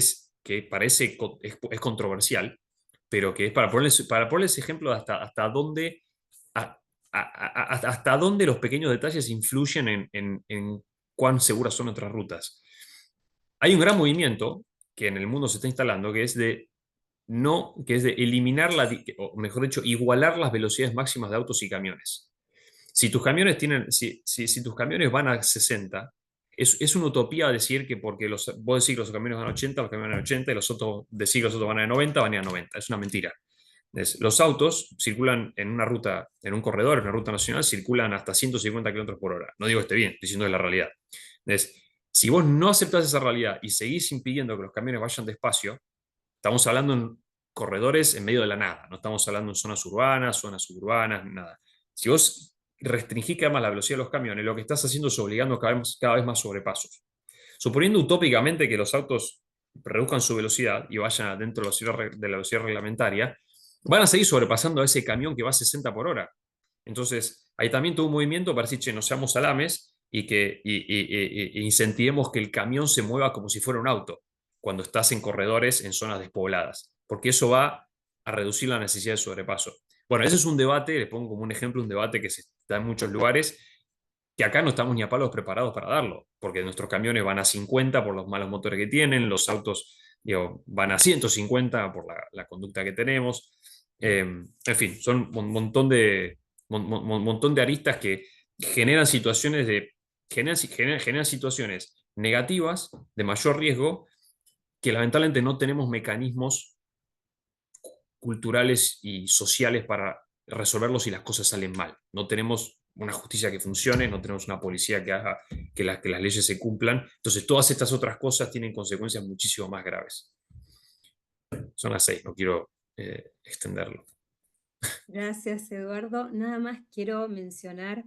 parece es controversial, pero que es para ponerles ejemplo hasta dónde, hasta dónde los pequeños detalles influyen en cuán seguras son nuestras rutas. Hay un gran movimiento que en el mundo se está instalando, que es de eliminar, o mejor dicho, igualar las velocidades máximas de autos y camiones. Si tus camiones tus camiones van a 60, es una utopía decir que porque vos decís que los camiones van a 80, los camiones van a 80, y los otros decís que los otros van a 90, van a 90. Es una mentira. Los autos circulan en una ruta, en un corredor, en una ruta nacional, circulan hasta 150 kilómetros por hora. No digo que esté bien, estoy diciendo que es la realidad. Si vos no aceptás esa realidad y seguís impidiendo que los camiones vayan despacio, estamos hablando en corredores en medio de la nada, no estamos hablando en zonas urbanas, zonas suburbanas, nada. Si vos restringís cada vez más la velocidad de los camiones, lo que estás haciendo es obligando cada vez más sobrepasos. Suponiendo utópicamente que los autos reduzcan su velocidad y vayan dentro de la velocidad reglamentaria, van a seguir sobrepasando a ese camión que va a 60 por hora. Entonces, hay también todo un movimiento para decir, che, no seamos salames y incentivemos que el camión se mueva como si fuera un auto cuando estás en corredores en zonas despobladas, porque eso va a reducir la necesidad de sobrepaso. Bueno, ese es un debate, les pongo como un ejemplo, un debate que se da en muchos lugares, que acá no estamos ni a palos preparados para darlo, porque nuestros camiones van a 50 por los malos motores que tienen, los autos van a 150 por la conducta que tenemos. En fin, son un montón de aristas que generan generan situaciones negativas de mayor riesgo que lamentablemente no tenemos mecanismos culturales y sociales para resolverlos si las cosas salen mal. No tenemos una justicia que funcione, no tenemos una policía que haga que las leyes se cumplan. Entonces, todas estas otras cosas tienen consecuencias muchísimo más graves. Son las 6, no quiero extenderlo. Gracias, Eduardo. Nada más quiero mencionar,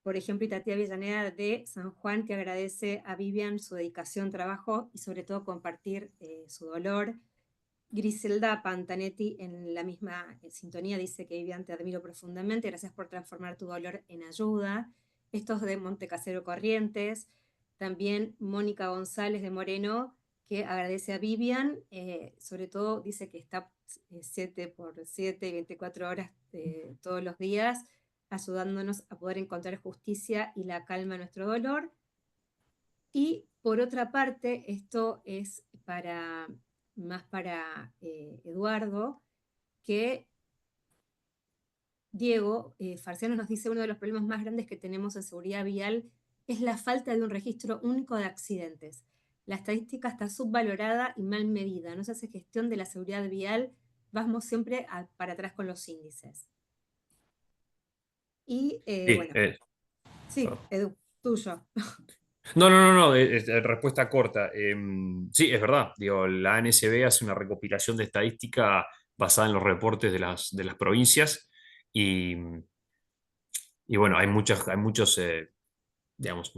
por ejemplo, Itatía Avellaneda de San Juan, que agradece a Vivian su dedicación, trabajo y sobre todo compartir su dolor. Griselda Pantanetti, en la misma sintonía, dice que Vivian, te admiro profundamente, gracias por transformar tu dolor en ayuda. Estos de Montecasero Corrientes. También Mónica González de Moreno, que agradece a Vivian, sobre todo dice que está 7x7 y 24 horas todos los días, ayudándonos a poder encontrar justicia y la calma a nuestro dolor. Y por otra parte, esto es más para Eduardo, que Diego Farciano nos dice: uno de los problemas más grandes que tenemos en seguridad vial es la falta de un registro único de accidentes. La estadística está subvalorada y mal medida, no se hace gestión de la seguridad vial, vamos siempre para atrás con los índices. Y Sí, bueno, sí, Edu, tuyo. No, respuesta corta. Sí, es verdad. Digo, la ANSB hace una recopilación de estadística basada en los reportes de las provincias y, y bueno, hay muchos, digamos,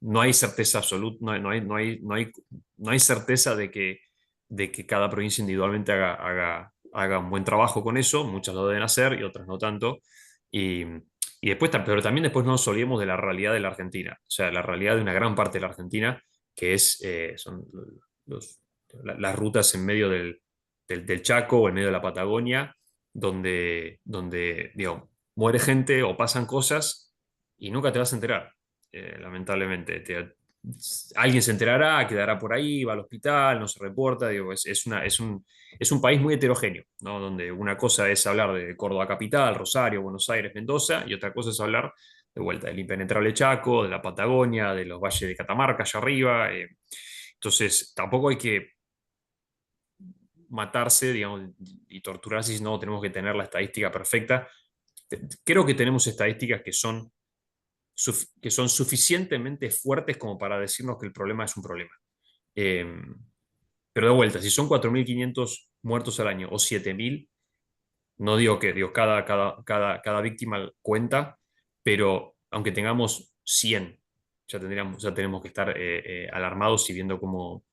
no hay certeza absoluta, no hay certeza de que cada provincia individualmente haga un buen trabajo con eso. Muchas lo deben hacer y otras no tanto. Y, y después, pero también después no nos olvidemos de la realidad de la Argentina, o sea, la realidad de una gran parte de la Argentina, que son las rutas en medio del Chaco o en medio de la Patagonia, donde digo, muere gente o pasan cosas y nunca te vas a enterar, lamentablemente. Alguien se enterará, quedará por ahí, va al hospital, no se reporta. Digo, es un país muy heterogéneo, ¿no? Donde una cosa es hablar de Córdoba capital, Rosario, Buenos Aires, Mendoza, y otra cosa es hablar de vuelta del impenetrable Chaco, de la Patagonia, de los valles de Catamarca allá arriba. Entonces, tampoco hay que matarse, digamos, y torturarse si no tenemos que tener la estadística perfecta. Creo que tenemos estadísticas que son suficientemente fuertes como para decirnos que el problema es un problema. Eh, pero de vuelta, si son 4.500 muertos al año o 7.000, no digo que digo, cada víctima cuenta, pero aunque tengamos 100, ya tenemos que estar alarmados y viendo cómo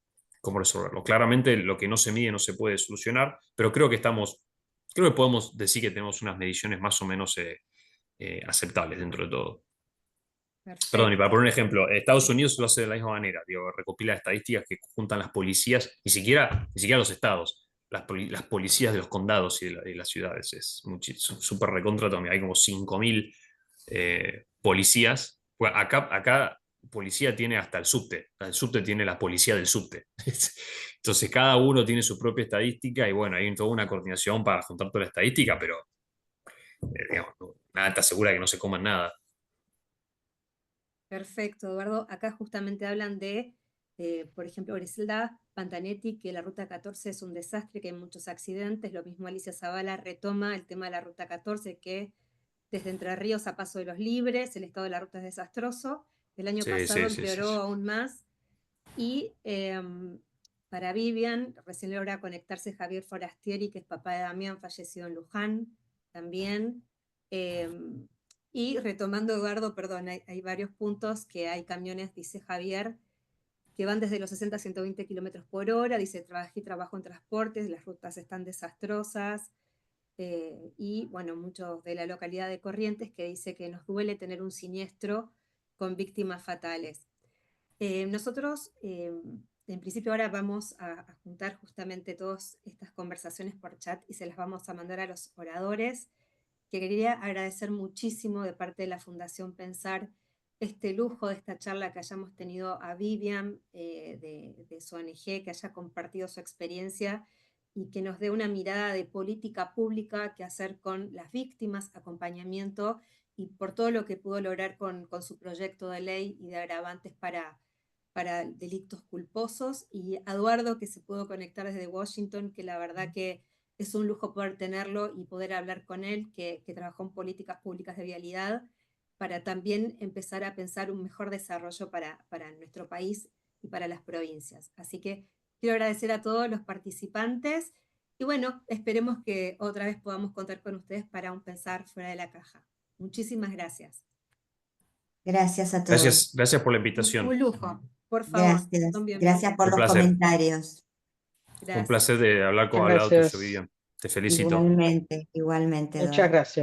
resolverlo. Claramente lo que no se mide no se puede solucionar, pero creo que podemos decir que tenemos unas mediciones más o menos aceptables dentro de todo. Perdón, y para Perfecto. poner un ejemplo, Estados Unidos lo hace de la misma manera, digo, recopila estadísticas que juntan las policías, ni siquiera los estados, las policías de los condados y de las ciudades, es súper recontra también, hay como 5.000 policías. Bueno, acá policía tiene hasta el subte tiene la policía del subte. Entonces cada uno tiene su propia estadística y bueno, hay toda una coordinación para juntar toda la estadística, pero digamos, nada te asegura que no se coman nada. Perfecto, Eduardo. Acá justamente hablan de, por ejemplo, Griselda Pantanetti, que la ruta 14 es un desastre, que hay muchos accidentes. Lo mismo Alicia Zavala retoma el tema de la ruta 14, que desde Entre Ríos a Paso de los Libres, el estado de la ruta es desastroso. El año pasado empeoró Sí. aún más. Y para Vivian, recién logra conectarse Javier Forastieri, que es papá de Damián, fallecido en Luján también. Y retomando, Eduardo, perdón, hay varios puntos que hay camiones, dice Javier, que van desde los 60 a 120 kilómetros por hora. Dice: trabajé y trabajo en transportes, las rutas están desastrosas. Y bueno, muchos de la localidad de Corrientes, que dice que nos duele tener un siniestro con víctimas fatales. Nosotros, en principio, ahora vamos a juntar justamente todas estas conversaciones por chat y se las vamos a mandar a los oradores, que quería agradecer muchísimo de parte de la Fundación Pensar este lujo de esta charla, que hayamos tenido a Vivian de su ONG, que haya compartido su experiencia y que nos dé una mirada de política pública que hacer con las víctimas, acompañamiento, y por todo lo que pudo lograr con su proyecto de ley y de agravantes para delitos culposos, y a Eduardo, que se pudo conectar desde Washington, que la verdad que es un lujo poder tenerlo y poder hablar con él, que trabajó en políticas públicas de vialidad. para también empezar a pensar un mejor desarrollo para nuestro país y para las provincias. Así que quiero agradecer a todos los participantes y bueno, esperemos que otra vez podamos contar con ustedes para un pensar fuera de la caja. Muchísimas gracias. Gracias a todos. Gracias por la invitación. Un lujo, por favor. Gracias. Son Gracias bienvenidos. por Un los placer. comentarios. Un Gracias. placer de hablar al lado tuyo, Gracias. Vivian. Te felicito. Igualmente, igualmente, Eduardo. Muchas gracias.